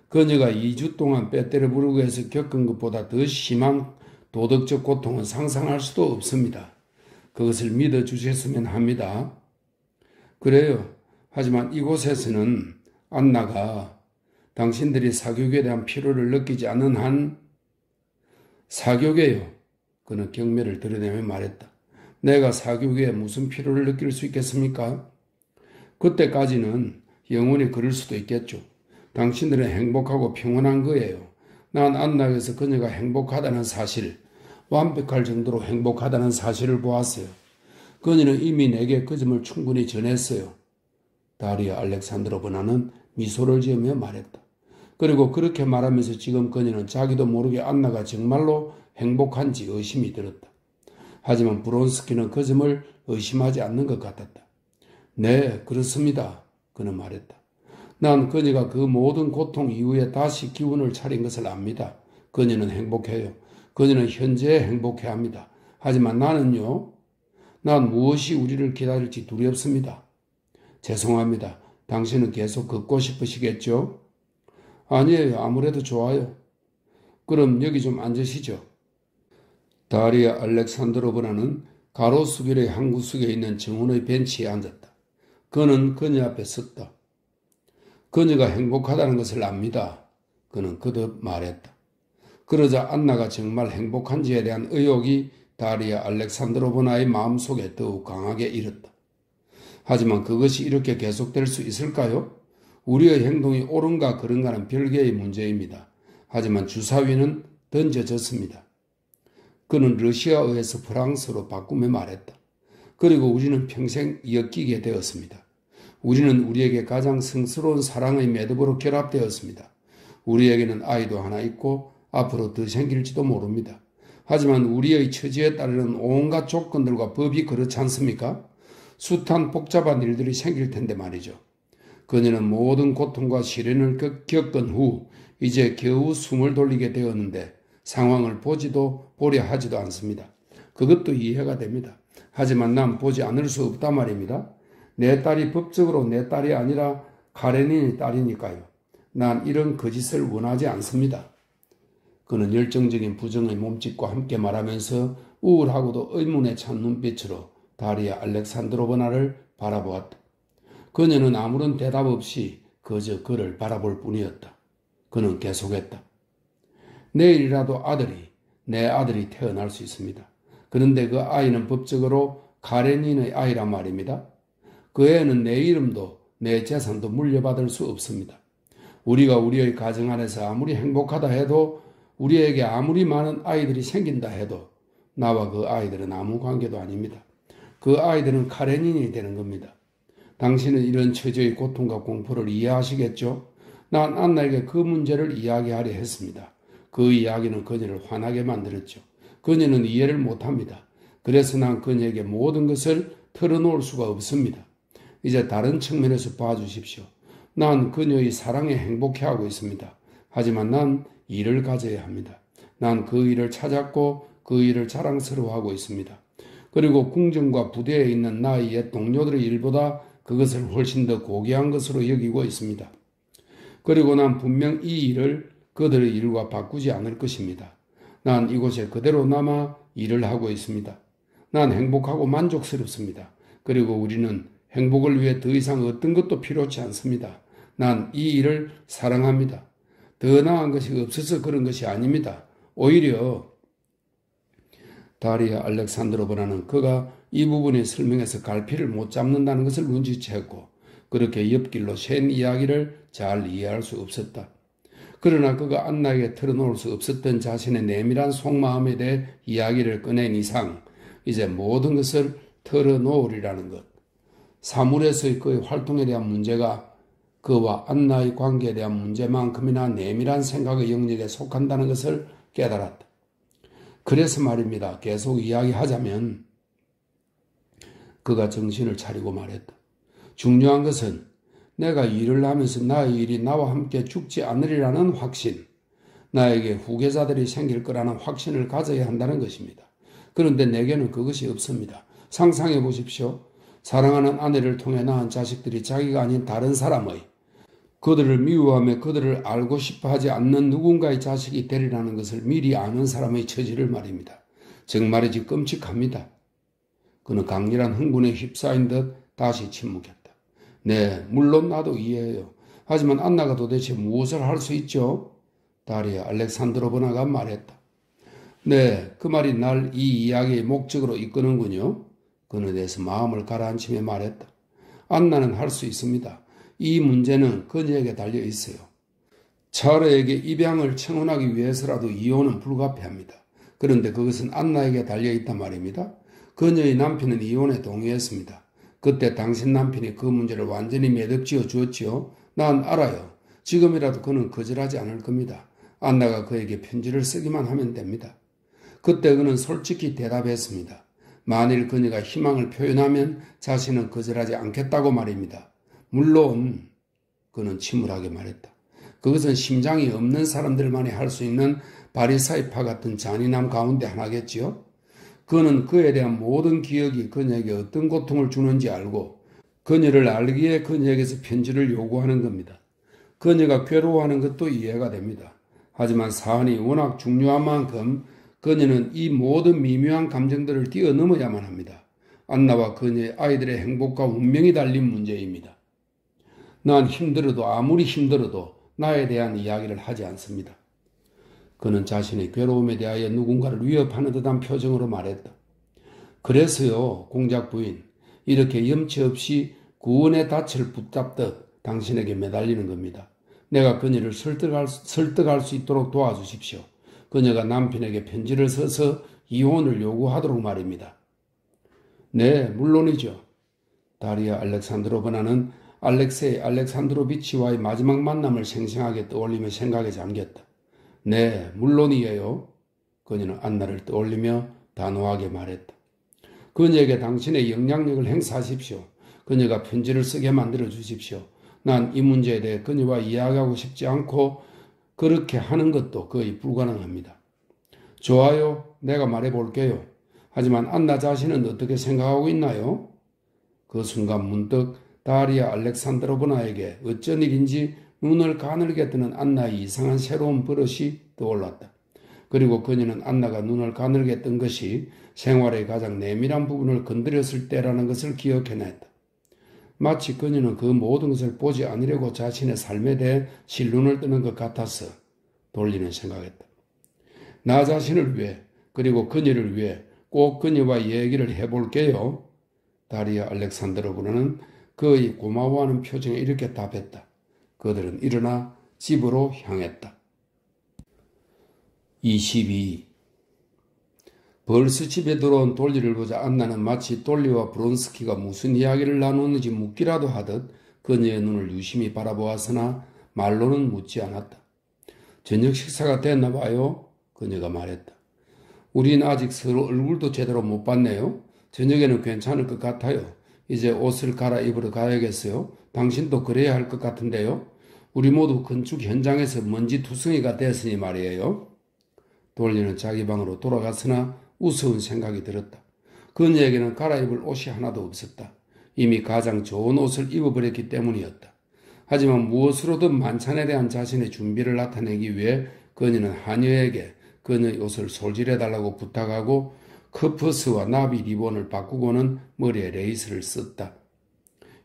그녀가 2주 동안 빼때려 부르고 해서 겪은 것보다 더 심한 도덕적 고통은 상상할 수도 없습니다. 그것을 믿어주셨으면 합니다. 그래요. 하지만 이곳에서는 안나가 당신들이 사교육에 대한 필요를 느끼지 않는 한 사교육에요. 그는 경멸을 드러내며 말했다. 내가 사교육에 무슨 필요를 느낄 수 있겠습니까? 그때까지는 영원히 그럴 수도 있겠죠. 당신들은 행복하고 평온한 거예요. 난 안나에서 그녀가 행복하다는 사실, 완벽할 정도로 행복하다는 사실을 보았어요. 그녀는 이미 내게 그 점을 충분히 전했어요. 다리아 알렉산드로브나는 미소를 지으며 말했다. 그리고 그렇게 말하면서 지금 그녀는 자기도 모르게 안나가 정말로 행복한지 의심이 들었다. 하지만 브론스키는 그 점을 의심하지 않는 것 같았다. 네, 그렇습니다. 그는 말했다. 난 그녀가 그 모든 고통 이후에 다시 기운을 차린 것을 압니다. 그녀는 행복해요. 그녀는 현재에 행복해합니다. 하지만 나는요. 난 무엇이 우리를 기다릴지 두렵습니다. 죄송합니다. 당신은 계속 걷고 싶으시겠죠? 아니에요. 아무래도 좋아요. 그럼 여기 좀 앉으시죠. 다리아 알렉산드로브나는 가로수길의 한 구석에 있는 정원의 벤치에 앉았다. 그는 그녀 앞에 섰다. 그녀가 행복하다는 것을 압니다. 그는 거듭 말했다. 그러자 안나가 정말 행복한지에 대한 의혹이 다리아 알렉산드로브나의 마음속에 더욱 강하게 일었다. 하지만 그것이 이렇게 계속될 수 있을까요? 우리의 행동이 옳은가 그른가는 별개의 문제입니다. 하지만 주사위는 던져졌습니다. 그는 러시아어에서 프랑스어로 바꾸며 말했다. 그리고 우리는 평생 엮이게 되었습니다. 우리는 우리에게 가장 성스러운 사랑의 매듭으로 결합되었습니다. 우리에게는 아이도 하나 있고 앞으로 더 생길지도 모릅니다. 하지만 우리의 처지에 따르는 온갖 조건들과 법이 그렇지 않습니까? 숱한 복잡한 일들이 생길 텐데 말이죠. 그녀는 모든 고통과 시련을 겪은 후 이제 겨우 숨을 돌리게 되었는데 상황을 보지도 보려 하지도 않습니다. 그것도 이해가 됩니다. 하지만 난 보지 않을 수 없단 말입니다. 내 딸이 법적으로 내 딸이 아니라 카레닌의 딸이니까요. 난 이런 거짓을 원하지 않습니다. 그는 열정적인 부정의 몸짓과 함께 말하면서 우울하고도 의문에 찬 눈빛으로 다리아 알렉산드로브나를 바라보았다. 그녀는 아무런 대답 없이 그저 그를 바라볼 뿐이었다. 그는 계속했다. 내일이라도 내 아들이 태어날 수 있습니다. 그런데 그 아이는 법적으로 카레닌의 아이란 말입니다. 그 애는 내 이름도 내 재산도 물려받을 수 없습니다. 우리가 우리의 가정 안에서 아무리 행복하다 해도 우리에게 아무리 많은 아이들이 생긴다 해도 나와 그 아이들은 아무 관계도 아닙니다. 그 아이들은 카레닌이 되는 겁니다. 당신은 이런 처지의 고통과 공포를 이해하시겠죠? 난 안나에게 그 문제를 이야기하려 했습니다. 그 이야기는 그녀를 화나게 만들었죠. 그녀는 이해를 못합니다. 그래서 난 그녀에게 모든 것을 털어놓을 수가 없습니다. 이제 다른 측면에서 봐주십시오. 난 그녀의 사랑에 행복해하고 있습니다. 하지만 난 일을 가져야 합니다. 난 그 일을 찾았고 그 일을 자랑스러워하고 있습니다. 그리고 궁정과 부대에 있는 나의 옛 동료들의 일보다 그것을 훨씬 더 고귀한 것으로 여기고 있습니다. 그리고 난 분명 이 일을 그들의 일과 바꾸지 않을 것입니다. 난 이곳에 그대로 남아 일을 하고 있습니다. 난 행복하고 만족스럽습니다. 그리고 우리는 행복을 위해 더 이상 어떤 것도 필요치 않습니다. 난 이 일을 사랑합니다. 더 나은 것이 없어서 그런 것이 아닙니다. 오히려 다리아 알렉산드로브나는 그가 이 부분에 설명해서 갈피를 못 잡는다는 것을 눈치챘고 그렇게 옆길로 샌 이야기를 잘 이해할 수 없었다. 그러나 그가 안나에게 털어놓을 수 없었던 자신의 내밀한 속마음에 대해 이야기를 꺼낸 이상 이제 모든 것을 털어놓으리라는 것. 사물에서의 그의 활동에 대한 문제가 그와 안나의 관계에 대한 문제만큼이나 내밀한 생각의 영역에 속한다는 것을 깨달았다. 그래서 말입니다. 계속 이야기하자면 그가 정신을 차리고 말했다. 중요한 것은 내가 일을 하면서 나의 일이 나와 함께 죽지 않으리라는 확신, 나에게 후계자들이 생길 거라는 확신을 가져야 한다는 것입니다. 그런데 내게는 그것이 없습니다. 상상해 보십시오. 사랑하는 아내를 통해 낳은 자식들이 자기가 아닌 다른 사람의 그들을 미워하며 그들을 알고 싶어 하지 않는 누군가의 자식이 되리라는 것을 미리 아는 사람의 처지를 말입니다. 정말이지 끔찍합니다. 그는 강렬한 흥분에 휩싸인 듯 다시 침묵했다. 네, 물론 나도 이해해요. 하지만 안나가 도대체 무엇을 할 수 있죠? 다리아 알렉산드로브나가 말했다. 네, 그 말이 날 이 이야기의 목적으로 이끄는군요. 그에 대해서 마음을 가라앉히며 말했다. 안나는 할 수 있습니다. 이 문제는 그녀에게 달려 있어요. 차르에게 입양을 청혼하기 위해서라도 이혼은 불가피합니다. 그런데 그것은 안나에게 달려 있단 말입니다. 그녀의 남편은 이혼에 동의했습니다. 그때 당신 남편이 그 문제를 완전히 매듭지어 주었지요. 난 알아요. 지금이라도 그는 거절하지 않을 겁니다. 안나가 그에게 편지를 쓰기만 하면 됩니다. 그때 그는 솔직히 대답했습니다. 만일 그녀가 희망을 표현하면 자신은 거절하지 않겠다고 말입니다. 물론 그는 침울하게 말했다. 그것은 심장이 없는 사람들만이 할 수 있는 바리사이파 같은 잔인함 가운데 하나겠지요. 그는 그에 대한 모든 기억이 그녀에게 어떤 고통을 주는지 알고 그녀를 알기에 그녀에게서 편지를 요구하는 겁니다. 그녀가 괴로워하는 것도 이해가 됩니다. 하지만 사안이 워낙 중요한 만큼 그녀는 이 모든 미묘한 감정들을 뛰어넘어야만 합니다. 안나와 그녀의 아이들의 행복과 운명이 달린 문제입니다. 난 힘들어도 아무리 힘들어도 나에 대한 이야기를 하지 않습니다. 그는 자신의 괴로움에 대하여 누군가를 위협하는 듯한 표정으로 말했다. 그래서요, 공작 부인, 이렇게 염치 없이 구원의 닻을 붙잡듯 당신에게 매달리는 겁니다. 내가 그녀를 설득할 수 있도록 도와주십시오. 그녀가 남편에게 편지를 써서 이혼을 요구하도록 말입니다. 네, 물론이죠. 다리아 알렉산드로브나는 알렉세이 알렉산드로비치와의 마지막 만남을 생생하게 떠올리며 생각에 잠겼다. 네, 물론이에요. 그녀는 안나를 떠올리며 단호하게 말했다. 그녀에게 당신의 영향력을 행사하십시오. 그녀가 편지를 쓰게 만들어 주십시오. 난 이 문제에 대해 그녀와 이야기하고 싶지 않고 그렇게 하는 것도 거의 불가능합니다. 좋아요. 내가 말해볼게요. 하지만 안나 자신은 어떻게 생각하고 있나요? 그 순간 문득 다리아 알렉산드로브나에게 어쩐 일인지 눈을 가늘게 뜨는 안나의 이상한 새로운 버릇이 떠올랐다. 그리고 그녀는 안나가 눈을 가늘게 뜬 것이 생활의 가장 내밀한 부분을 건드렸을 때라는 것을 기억해냈다. 마치 그녀는 그 모든 것을 보지 않으려고 자신의 삶에 대해 실눈을 뜨는 것 같아서 돌리는 생각했다. 나 자신을 위해 그리고 그녀를 위해 꼭 그녀와 얘기를 해볼게요. 다리아 알렉산드로브나는 그의 고마워하는 표정에 이렇게 답했다. 그들은 일어나 집으로 향했다. 22. 벌써 집에 들어온 돌리를 보자 안나는 마치 돌리와 브론스키가 무슨 이야기를 나누는지 묻기라도 하듯 그녀의 눈을 유심히 바라보았으나 말로는 묻지 않았다. 저녁 식사가 됐나 봐요? 그녀가 말했다. 우린 아직 서로 얼굴도 제대로 못 봤네요. 저녁에는 괜찮을 것 같아요. 이제 옷을 갈아입으러 가야겠어요. 당신도 그래야 할 것 같은데요. 우리 모두 건축 현장에서 먼지 투성이가 됐으니 말이에요. 돌리는 자기 방으로 돌아갔으나 우스운 생각이 들었다. 그녀에게는 갈아입을 옷이 하나도 없었다. 이미 가장 좋은 옷을 입어버렸기 때문이었다. 하지만 무엇으로든 만찬에 대한 자신의 준비를 나타내기 위해 그녀는 하녀에게 그녀의 옷을 솔질해달라고 부탁하고 커퍼스와 나비 리본을 바꾸고는 머리에 레이스를 썼다.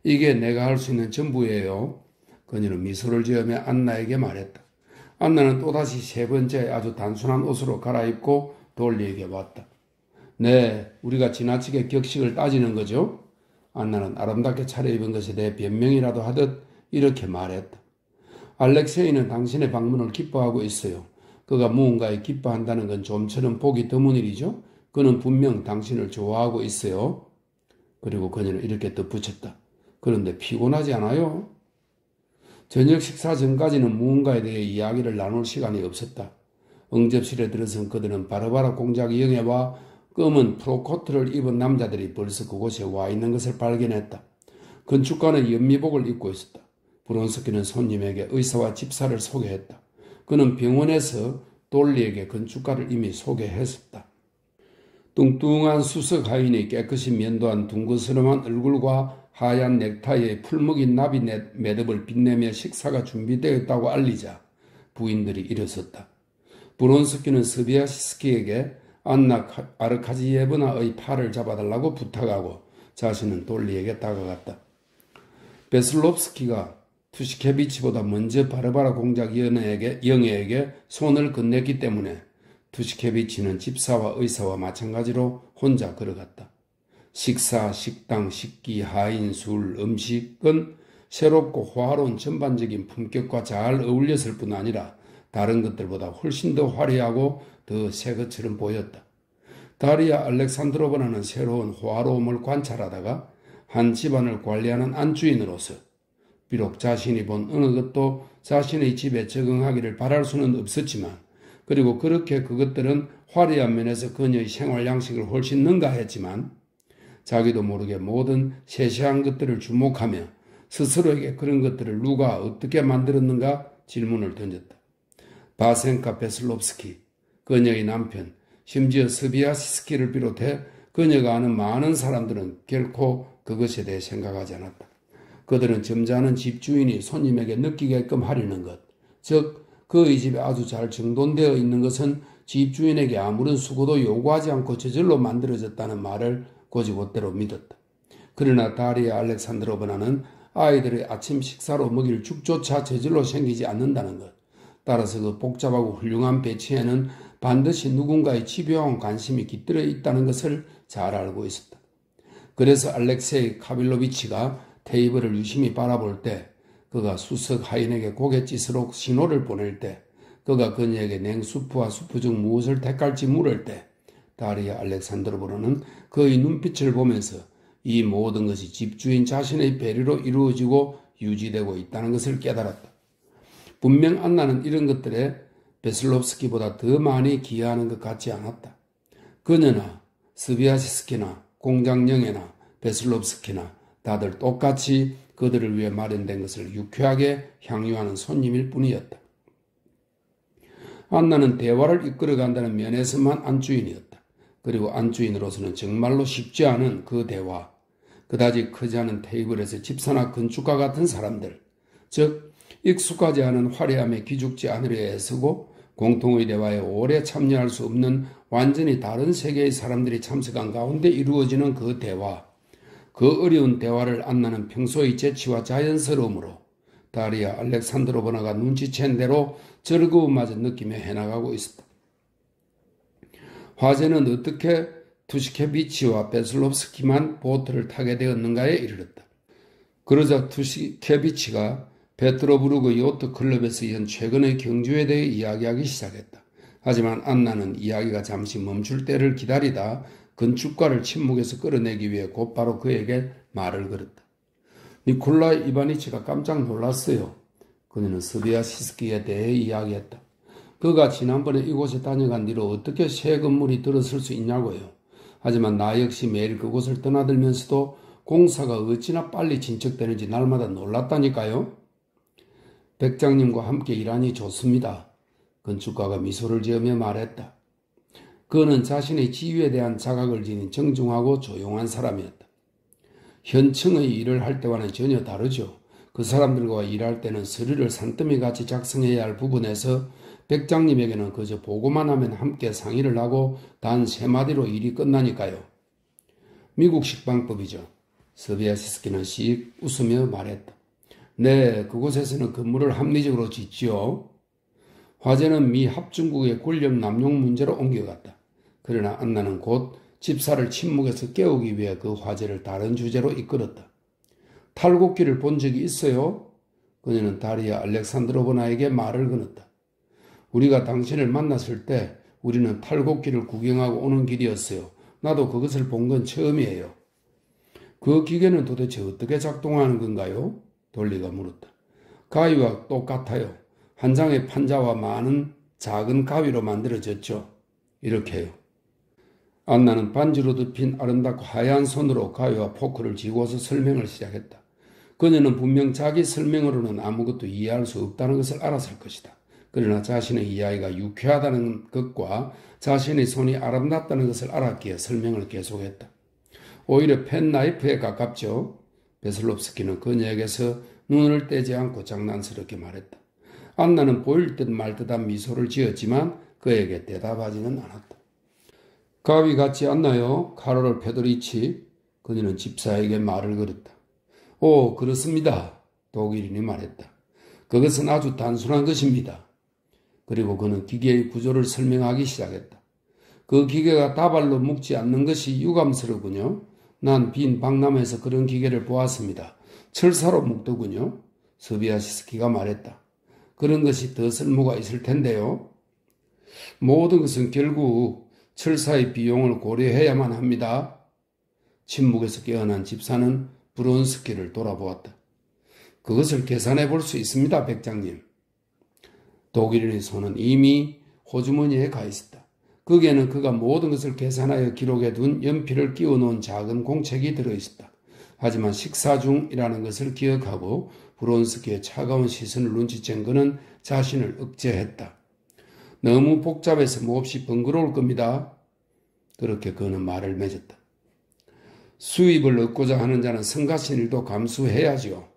이게 내가 할 수 있는 전부예요. 그녀는 미소를 지으며 안나에게 말했다. 안나는 또다시 세 번째 아주 단순한 옷으로 갈아입고 돌리에게 왔다. 네, 우리가 지나치게 격식을 따지는 거죠? 안나는 아름답게 차려입은 것에 대해 변명이라도 하듯 이렇게 말했다. 알렉세이는 당신의 방문을 기뻐하고 있어요. 그가 무언가에 기뻐한다는 건 좀처럼 보기 드문 일이죠? 그는 분명 당신을 좋아하고 있어요. 그리고 그녀는 이렇게 덧붙였다. 그런데 피곤하지 않아요? 저녁 식사 전까지는 무언가에 대해 이야기를 나눌 시간이 없었다. 응접실에 들어선 그들은 바르바라 공작 영애와 검은 프로코트를 입은 남자들이 벌써 그곳에 와 있는 것을 발견했다. 건축가는 연미복을 입고 있었다. 브론스키는 손님에게 의사와 집사를 소개했다. 그는 병원에서 돌리에게 건축가를 이미 소개했었다. 뚱뚱한 수석 하인이 깨끗이 면도한 둥그스름한 얼굴과 하얀 넥타이에 풀먹인 나비 매듭을 빛내며 식사가 준비되었다고 알리자 부인들이 일어섰다. 브론스키는 스비아시스키에게 안나 아르카지예브나의 팔을 잡아달라고 부탁하고 자신은 돌리에게 다가갔다. 베슬롭스키가 투시케비치보다 먼저 바르바라 공작 영예에게 손을 건넸기 때문에 투시케비치는 집사와 의사와 마찬가지로 혼자 걸어갔다. 식사, 식당, 식기, 하인, 술, 음식은 새롭고 호화로운 전반적인 품격과 잘 어울렸을 뿐 아니라 다른 것들보다 훨씬 더 화려하고 더 새 것처럼 보였다. 다리아 알렉산드로브나는 새로운 호화로움을 관찰하다가 한 집안을 관리하는 안주인으로서 비록 자신이 본 어느 것도 자신의 집에 적응하기를 바랄 수는 없었지만 그리고 그렇게 그것들은 화려한 면에서 그녀의 생활 양식을 훨씬 능가했지만 자기도 모르게 모든 세세한 것들을 주목하며 스스로에게 그런 것들을 누가 어떻게 만들었는가 질문을 던졌다. 바센카 베슬롭스키, 그녀의 남편, 심지어 스비아시스키를 비롯해 그녀가 아는 많은 사람들은 결코 그것에 대해 생각하지 않았다. 그들은 점잖은 집주인이 손님에게 느끼게끔 하려는 것, 즉 그의 집에 아주 잘 정돈되어 있는 것은 집주인에게 아무런 수고도 요구하지 않고 저절로 만들어졌다는 말을 곧이곧대로 믿었다. 그러나 다리아 알렉산드로브나는 아이들의 아침 식사로 먹일 죽조차 저절로 생기지 않는다는 것, 따라서 그 복잡하고 훌륭한 배치에는 반드시 누군가의 집요한 관심이 깃들어 있다는 것을 잘 알고 있었다. 그래서 알렉세이 카빌로비치가 테이블을 유심히 바라볼 때, 그가 수석 하인에게 고갯짓으로 신호를 보낼 때, 그가 그녀에게 냉수프와 수프 중 무엇을 택할지 물을 때, 다리아 알렉산드로브나는 그의 눈빛을 보면서 이 모든 것이 집주인 자신의 배려로 이루어지고 유지되고 있다는 것을 깨달았다. 분명 안나는 이런 것들에 베슬롭스키보다 더 많이 기여하는 것 같지 않았다. 그녀나 스비아시스키나 공장영애나 베슬롭스키나 다들 똑같이 그들을 위해 마련된 것을 유쾌하게 향유하는 손님일 뿐이었다. 안나는 대화를 이끌어간다는 면에서만 안주인이었다. 그리고 안주인으로서는 정말로 쉽지 않은 그 대화, 그다지 크지 않은 테이블에서 집사나 건축가 같은 사람들, 즉 익숙하지 않은 화려함에 기죽지 않으려 애쓰고 공통의 대화에 오래 참여할 수 없는 완전히 다른 세계의 사람들이 참석한 가운데 이루어지는 그 대화, 그 어려운 대화를 안나는 평소의 재치와 자연스러움으로 다리아 알렉산드로브나가 눈치챈 대로 즐거움마저 느끼며 해나가고 있었다. 화제는 어떻게 투시케비치와 베슬롭스키만 보트를 타게 되었는가에 이르렀다. 그러자 투시케비치가 페트로부르크 요트 클럽에서 연 최근의 경주에 대해 이야기하기 시작했다. 하지만 안나는 이야기가 잠시 멈출 때를 기다리다 건축가를 침묵에서 끌어내기 위해 곧바로 그에게 말을 걸었다. 니콜라이 이바니치가 깜짝 놀랐어요. 그녀는 스비아시스키에 대해 이야기했다. 그가 지난번에 이곳에 다녀간 뒤로 어떻게 새 건물이 들어설 수 있냐고요. 하지만 나 역시 매일 그곳을 떠나들면서도 공사가 어찌나 빨리 진척되는지 날마다 놀랐다니까요. 백장님과 함께 일하니 좋습니다. 건축가가 미소를 지으며 말했다. 그는 자신의 지위에 대한 자각을 지닌 정중하고 조용한 사람이었다. 현층의 일을 할 때와는 전혀 다르죠. 그 사람들과 일할 때는 서류를 산더미같이 작성해야 할 부분에서 백장님에게는 그저 보고만 하면 함께 상의를 하고 단 3마디로 일이 끝나니까요. 미국식 방법이죠. 스비아시스키는 씩 웃으며 말했다. 네, 그곳에서는 건물을 합리적으로 짓지요. 화제는 미 합중국의 권력 남용 문제로 옮겨갔다. 그러나 안나는 곧 집사를 침묵에서 깨우기 위해 그 화제를 다른 주제로 이끌었다. 탈곡기를 본 적이 있어요? 그녀는 다리아 알렉산드로브나에게 말을 걸었다. 우리가 당신을 만났을 때 우리는 탈곡기를 구경하고 오는 길이었어요. 나도 그것을 본 건 처음이에요. 그 기계는 도대체 어떻게 작동하는 건가요? 돌리가 물었다. 가위와 똑같아요. 한 장의 판자와 많은 작은 가위로 만들어졌죠. 이렇게요. 안나는 반지로 덮인 아름답고 하얀 손으로 가위와 포크를 쥐고서 설명을 시작했다. 그녀는 분명 자기 설명으로는 아무것도 이해할 수 없다는 것을 알았을 것이다. 그러나 자신의 이야기가 유쾌하다는 것과 자신의 손이 아름답다는 것을 알았기에 설명을 계속했다. 오히려 펜나이프에 가깝죠. 베슬롭스키는 그녀에게서 눈을 떼지 않고 장난스럽게 말했다. 안나는 보일 듯 말 듯한 미소를 지었지만 그에게 대답하지는 않았다. 가위 같지 않나요? 카로를 페도리치. 그녀는 집사에게 말을 걸었다. 오, 그렇습니다. 독일인이 말했다. 그것은 아주 단순한 것입니다. 그리고 그는 기계의 구조를 설명하기 시작했다. 그 기계가 다발로 묶지 않는 것이 유감스러군요. 난 빈 박람회에서 그런 기계를 보았습니다. 철사로 묶더군요. 스비아시스키가 말했다. 그런 것이 더 쓸모가 있을 텐데요. 모든 것은 결국 철사의 비용을 고려해야만 합니다. 침묵에서 깨어난 집사는 브론스키를 돌아보았다. 그것을 계산해 볼 수 있습니다, 백장님. 독일인의 손은 이미 호주머니에 가 있었다. 거기에는 그가 모든 것을 계산하여 기록해 둔 연필을 끼워 놓은 작은 공책이 들어있었다. 하지만 식사 중이라는 것을 기억하고 브론스키의 차가운 시선을 눈치챈 그는 자신을 억제했다. 너무 복잡해서 몹시 번거로울 겁니다. 그렇게 그는 말을 맺었다. 수입을 얻고자 하는 자는 성가신 일도 감수해야지요.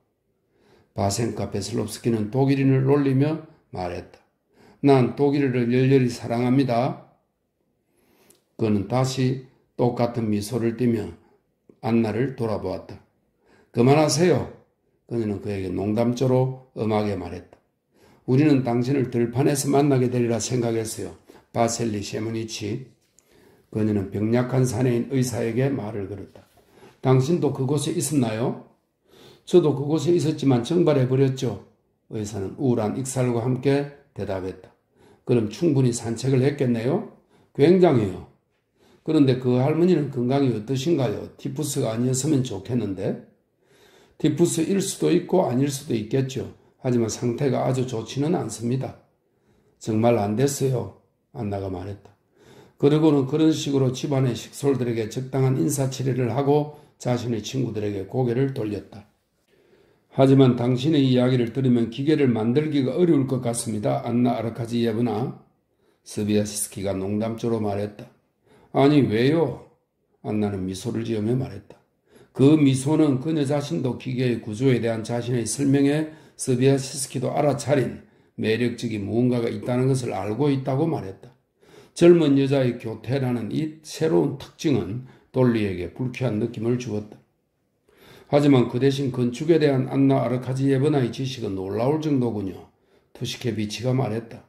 바센카 베슬롭스키는 독일인을 놀리며 말했다. 난 독일을 열렬히 사랑합니다. 그는 다시 똑같은 미소를 띠며 안나를 돌아보았다. 그만하세요. 그녀는 그에게 농담조로 엄하게 말했다. 우리는 당신을 들판에서 만나게 되리라 생각했어요. 바셀리 셰무니치. 그녀는 병약한 사내인 의사에게 말을 걸었다. 당신도 그곳에 있었나요? 저도 그곳에 있었지만 정발해버렸죠. 의사는 우울한 익살과 함께 대답했다. 그럼 충분히 산책을 했겠네요? 굉장히요. 그런데 그 할머니는 건강이 어떠신가요? 티푸스가 아니었으면 좋겠는데. 티푸스일 수도 있고 아닐 수도 있겠죠. 하지만 상태가 아주 좋지는 않습니다. 정말 안 됐어요. 안나가 말했다. 그리고는 그런 식으로 집안의 식솔들에게 적당한 인사치레를 하고 자신의 친구들에게 고개를 돌렸다. 하지만 당신의 이야기를 들으면 기계를 만들기가 어려울 것 같습니다. 안나 아르카지예브나. 스비아시스키가 농담조로 말했다. 아니 왜요? 안나는 미소를 지으며 말했다. 그 미소는 그녀 자신도 기계의 구조에 대한 자신의 설명에 스비아시스키도 알아차린 매력적인 무언가가 있다는 것을 알고 있다고 말했다. 젊은 여자의 교태라는 이 새로운 특징은 돌리에게 불쾌한 느낌을 주었다. 하지만 그 대신 건축에 대한 안나 아르카지예브나의 지식은 놀라울 정도군요. 투시케비치가 말했다.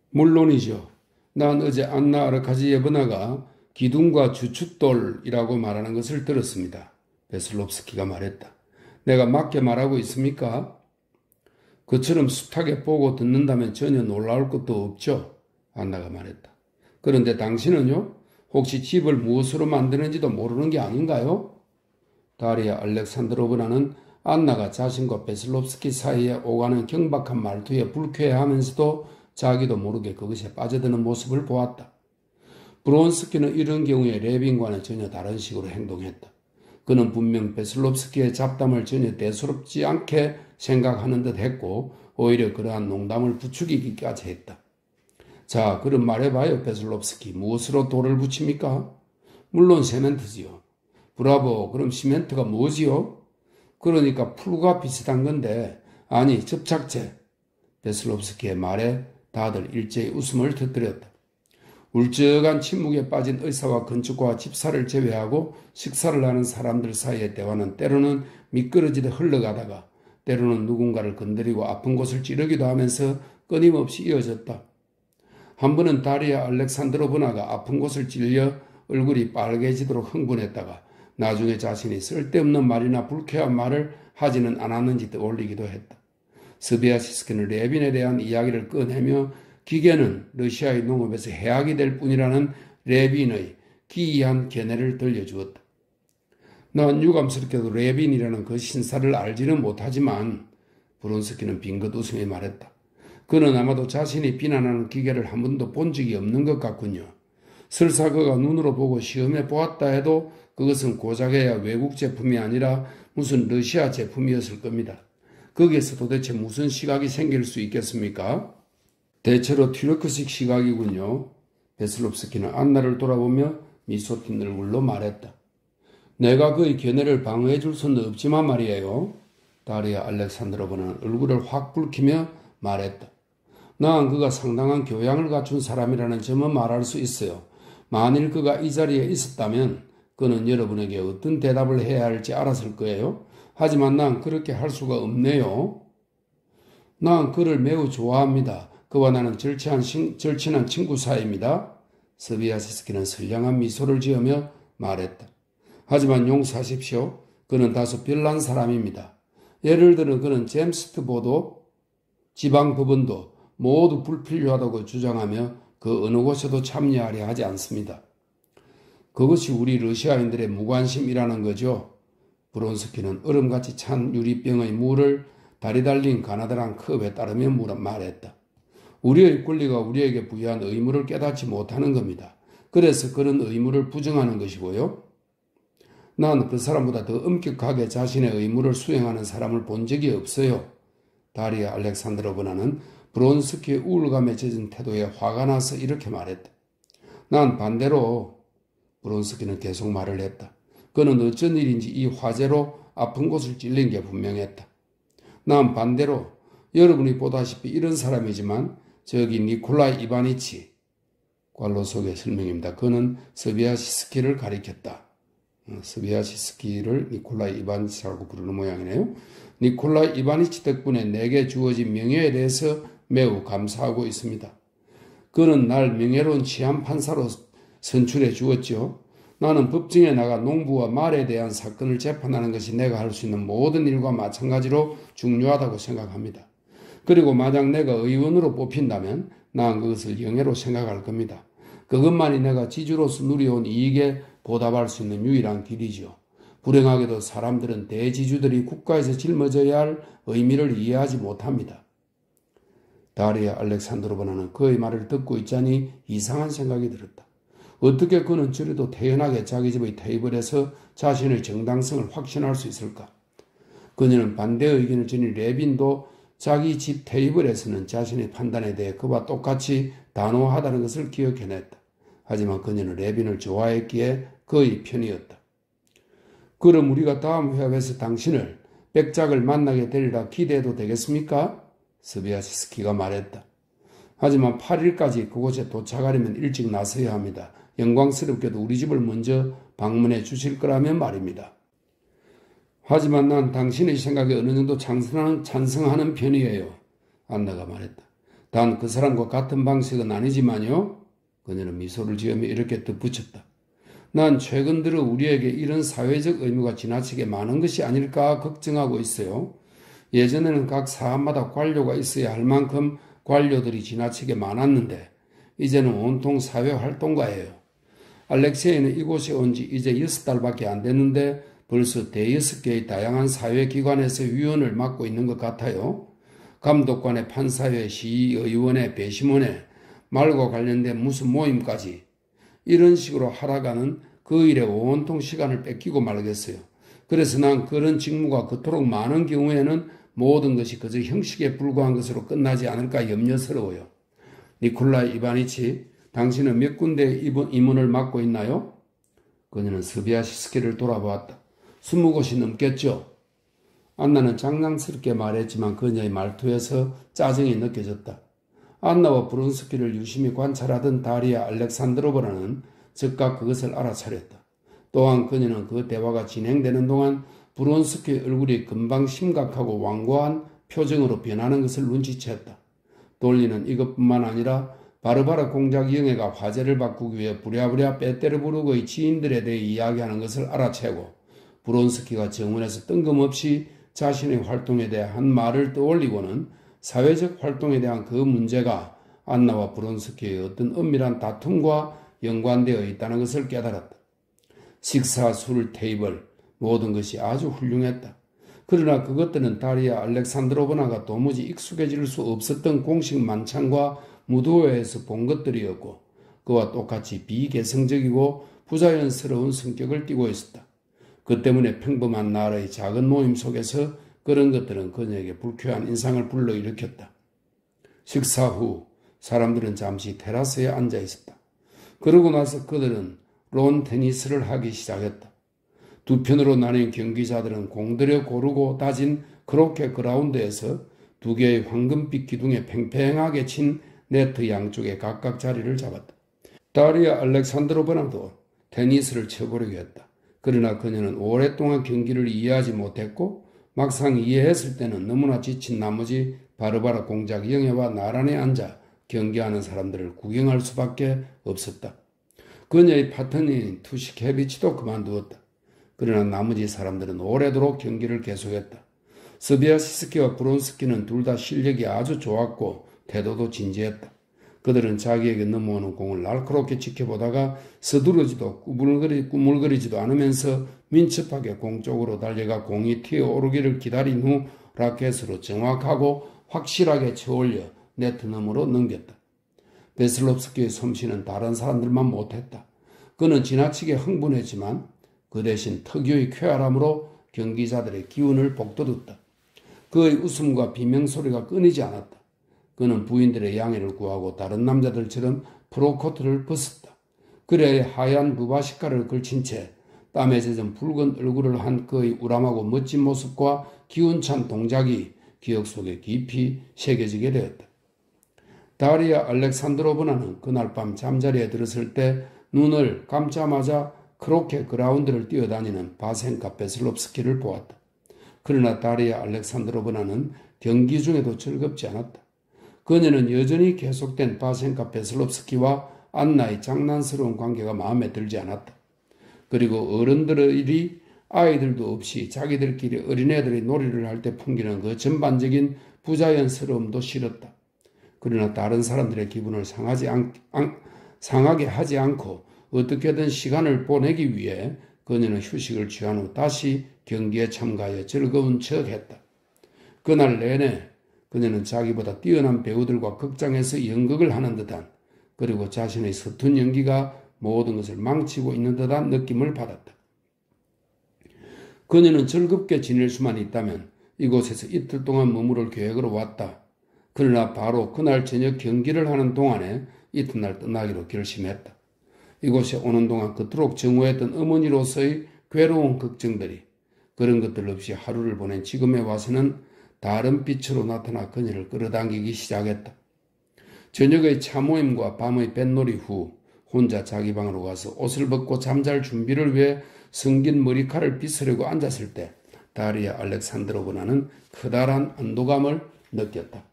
물론이죠. 난 어제 안나 아르카지예브나가 기둥과 주춧돌이라고 말하는 것을 들었습니다. 베슬롭스키가 말했다. 내가 맞게 말하고 있습니까? 그처럼 숱하게 보고 듣는다면 전혀 놀라울 것도 없죠. 안나가 말했다. 그런데 당신은요? 혹시 집을 무엇으로 만드는지도 모르는 게 아닌가요? 다리아 알렉산드로브나는 안나가 자신과 베슬롭스키 사이에 오가는 경박한 말투에 불쾌해하면서도 자기도 모르게 그것에 빠져드는 모습을 보았다. 브론스키는 이런 경우에 레빈과는 전혀 다른 식으로 행동했다. 그는 분명 베슬롭스키의 잡담을 전혀 대수롭지 않게 생각하는 듯 했고 오히려 그러한 농담을 부추기기까지 했다. 자, 그럼 말해봐요, 베슬롭스키. 무엇으로 돌을 붙입니까? 물론 세멘트지요. 브라보, 그럼 시멘트가 뭐지요? 그러니까 풀과 비슷한 건데, 아니, 접착제. 베슬롭스키의 말에 다들 일제히 웃음을 터뜨렸다. 울적한 침묵에 빠진 의사와 건축가와 집사를 제외하고 식사를 하는 사람들 사이의 대화는 때로는 미끄러지듯 흘러가다가 때로는 누군가를 건드리고 아픈 곳을 찌르기도 하면서 끊임없이 이어졌다. 한 번은 다리아 알렉산드로브나가 아픈 곳을 찔려 얼굴이 빨개지도록 흥분했다가 나중에 자신이 쓸데없는 말이나 불쾌한 말을 하지는 않았는지 떠올리기도 했다. 스비아시스키는 레빈에 대한 이야기를 꺼내며 기계는 러시아의 농업에서 해악이 될 뿐이라는 레빈의 기이한 견해를 들려주었다. 난 유감스럽게도 레빈이라는 그 신사를 알지는 못하지만 브론스키는 빙긋 웃으며 말했다. 그는 아마도 자신이 비난하는 기계를 한 번도 본 적이 없는 것 같군요. 설사 그가 눈으로 보고 시험해 보았다 해도 그것은 고작해야 외국 제품이 아니라 무슨 러시아 제품이었을 겁니다. 거기에서 도대체 무슨 시각이 생길 수 있겠습니까? 대체로 튜르크식 시각이군요. 베슬롭스키는 안나를 돌아보며 미소 띤 얼굴로 말했다. 내가 그의 견해를 방어해 줄 수는 없지만 말이에요. 다리아 알렉산드로브는 얼굴을 확 붉히며 말했다. 난 그가 상당한 교양을 갖춘 사람이라는 점은 말할 수 있어요. 만일 그가 이 자리에 있었다면 그는 여러분에게 어떤 대답을 해야 할지 알았을 거예요. 하지만 난 그렇게 할 수가 없네요. 난 그를 매우 좋아합니다. 그와 나는 절친한 친구 사이입니다. 스비아시스키는 선량한 미소를 지으며 말했다. 하지만 용서하십시오. 그는 다소 별난 사람입니다. 예를 들어 그는 잼스트보도 지방법원도 모두 불필요하다고 주장하며 그 어느 곳에도 참여하려 하지 않습니다. 그것이 우리 러시아인들의 무관심이라는 거죠. 브론스키는 얼음같이 찬 유리병의 물을 다리 달린 가나다란 컵에 따르며 말했다. 우리의 권리가 우리에게 부여한 의무를 깨닫지 못하는 겁니다. 그래서 그런 의무를 부정하는 것이고요. 난 그 사람보다 더 엄격하게 자신의 의무를 수행하는 사람을 본 적이 없어요. 다리아 알렉산드로브나는 브론스키의 우울감에 젖은 태도에 화가 나서 이렇게 말했다. 난 반대로 브론스키는 계속 말을 했다. 그는 어쩐 일인지 이 화재로 아픈 곳을 찔린 게 분명했다. 난 반대로 여러분이 보다시피 이런 사람이지만 저기 니콜라이 이바니치 괄호 속의 설명입니다. 그는 스비아시스키를 가리켰다. 스비아시스키를 니콜라이 이바니치라고 부르는 모양이네요. 니콜라이 이바니치 덕분에 내게 주어진 명예에 대해서 매우 감사하고 있습니다. 그는 날 명예로운 치안 판사로 선출해 주었죠. 나는 법정에 나가 농부와 말에 대한 사건을 재판하는 것이 내가 할 수 있는 모든 일과 마찬가지로 중요하다고 생각합니다. 그리고 만약 내가 의원으로 뽑힌다면 난 그것을 영예로 생각할 겁니다. 그것만이 내가 지주로서 누려온 이익에 보답할 수 있는 유일한 길이죠. 불행하게도 사람들은 대지주들이 국가에서 짊어져야 할 의미를 이해하지 못합니다. 다리아 알렉산드로브나는 그의 말을 듣고 있자니 이상한 생각이 들었다. 어떻게 그는 저래도 태연하게 자기 집의 테이블에서 자신의 정당성을 확신할 수 있을까? 그녀는 반대 의견을 지닌 레빈도 자기 집 테이블에서는 자신의 판단에 대해 그와 똑같이 단호하다는 것을 기억해냈다. 하지만 그녀는 레빈을 좋아했기에 그의 편이었다. 그럼 우리가 다음 회합에서 당신을 백작을 만나게 되리라 기대해도 되겠습니까? 스비아시스키가 말했다. 하지만 8일까지 그곳에 도착하려면 일찍 나서야 합니다. 영광스럽게도 우리 집을 먼저 방문해 주실 거라면 말입니다. 하지만 난 당신의 생각에 어느 정도 찬성하는 편이에요. 안나가 말했다. 단 그 사람과 같은 방식은 아니지만요. 그녀는 미소를 지으며 이렇게 덧붙였다. 난 최근 들어 우리에게 이런 사회적 의무가 지나치게 많은 것이 아닐까 걱정하고 있어요. 예전에는 각 사람마다 관료가 있어야 할 만큼 관료들이 지나치게 많았는데 이제는 온통 사회활동가예요. 알렉세이는 이곳에 온 지 이제 6달밖에 안 됐는데 벌써 5개의 다양한 사회기관에서 위원을 맡고 있는 것 같아요. 감독관의 판사회, 시의원의 배심원회, 말과 관련된 무슨 모임까지 이런 식으로 하다가는 그 일에 온통 시간을 뺏기고 말겠어요. 그래서 난 그런 직무가 그토록 많은 경우에는 모든 것이 그저 형식에 불과한 것으로 끝나지 않을까 염려스러워요. 니콜라이 이바니치, 당신은 몇 군데 임원을 맡고 있나요? 그녀는 스비아시스키를 돌아보았다. 20곳이 넘겠죠. 안나는 장난스럽게 말했지만 그녀의 말투에서 짜증이 느껴졌다. 안나와 브론스키를 유심히 관찰하던 다리아 알렉산드로브라는 즉각 그것을 알아차렸다. 또한 그녀는 그 대화가 진행되는 동안 브론스키의 얼굴이 금방 심각하고 완고한 표정으로 변하는 것을 눈치챘다. 돌리는 이것뿐만 아니라 바르바라 공작 영예가 화제를 바꾸기 위해 부랴부랴 빼떼르부르크의 지인들에 대해 이야기하는 것을 알아채고 브론스키가 정원에서 뜬금없이 자신의 활동에 대해 한 말을 떠올리고는 사회적 활동에 대한 그 문제가 안나와 브론스키의 어떤 엄밀한 다툼과 연관되어 있다는 것을 깨달았다. 식사, 술, 테이블 모든 것이 아주 훌륭했다. 그러나 그것들은 다리아 알렉산드로브나가 도무지 익숙해질 수 없었던 공식 만찬과 무도회에서 본 것들이었고 그와 똑같이 비개성적이고 부자연스러운 성격을 띠고 있었다. 그 때문에 평범한 나라의 작은 모임 속에서 그런 것들은 그녀에게 불쾌한 인상을 불러일으켰다. 식사 후 사람들은 잠시 테라스에 앉아 있었다. 그러고 나서 그들은 론 테니스를 하기 시작했다. 두 편으로 나뉜 경기자들은 공들여 고르고 다진 크로켓 그라운드에서 두 개의 황금빛 기둥에 팽팽하게 친 네트 양쪽에 각각 자리를 잡았다. 다리아 알렉산드로브나도 테니스를 쳐보려고 했다. 그러나 그녀는 오랫동안 경기를 이해하지 못했고 막상 이해했을 때는 너무나 지친 나머지 바르바라 공작 영애와 나란히 앉아 경기하는 사람들을 구경할 수밖에 없었다. 그녀의 파트너인 투시케비치도 그만두었다. 그러나 나머지 사람들은 오래도록 경기를 계속했다. 스비아시스키와 브론스키는 둘 다 실력이 아주 좋았고 태도도 진지했다. 그들은 자기에게 넘어오는 공을 날카롭게 지켜보다가 서두르지도 꾸물거리지도 않으면서 민첩하게 공 쪽으로 달려가 공이 튀어오르기를 기다린 후 라켓으로 정확하고 확실하게 쳐올려 네트 너머로 넘겼다. 베슬롭스키의 솜씨는 다른 사람들만 못했다. 그는 지나치게 흥분했지만 그 대신 특유의 쾌활함으로 경기자들의 기운을 북돋웠다. 그의 웃음과 비명소리가 끊이지 않았다. 그는 부인들의 양해를 구하고 다른 남자들처럼 프로코트를 벗었다. 그래야 하얀 부바시카를 걸친 채 땀에 젖은 붉은 얼굴을 한 그의 우람하고 멋진 모습과 기운찬 동작이 기억 속에 깊이 새겨지게 되었다. 다리아 알렉산드로브나는 그날 밤 잠자리에 들었을 때 눈을 감자마자 크로케 그라운드를 뛰어다니는 바센카 베슬롭스키를 보았다. 그러나 다리아 알렉산드로브나는 경기 중에도 즐겁지 않았다. 그녀는 여전히 계속된 바센카 베슬롭스키와 안나의 장난스러운 관계가 마음에 들지 않았다. 그리고 어른들의 아이들도 없이 자기들끼리 어린애들의 놀이를 할 때 풍기는 그 전반적인 부자연스러움도 싫었다. 그러나 다른 사람들의 기분을 상하게 하지 않고 어떻게든 시간을 보내기 위해 그녀는 휴식을 취한 후 다시 경기에 참가하여 즐거운 척했다. 그날 내내 그녀는 자기보다 뛰어난 배우들과 극장에서 연극을 하는 듯한, 그리고 자신의 서툰 연기가 모든 것을 망치고 있는 듯한 느낌을 받았다. 그녀는 즐겁게 지낼 수만 있다면 이곳에서 이틀 동안 머무를 계획으로 왔다. 그러나 바로 그날 저녁 경기를 하는 동안에 이튿날 떠나기로 결심했다. 이곳에 오는 동안 그토록 정오했던 어머니로서의 괴로운 걱정들이, 그런 것들 없이 하루를 보낸 지금에 와서는 다른 빛으로 나타나 그녀를 끌어당기기 시작했다. 저녁의 차모임과 밤의 뱃놀이 후 혼자 자기 방으로 가서 옷을 벗고 잠잘 준비를 위해 성긴 머리칼을 빗으려고 앉았을 때 다리아 알렉산드로브나는 커다란 안도감을 느꼈다.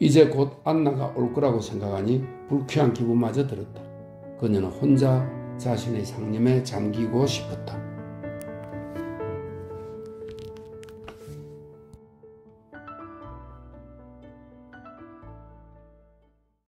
이제 곧 안나가 올 거라고 생각하니 불쾌한 기분마저 들었다. 그녀는 혼자 자신의 상념에 잠기고 싶었다.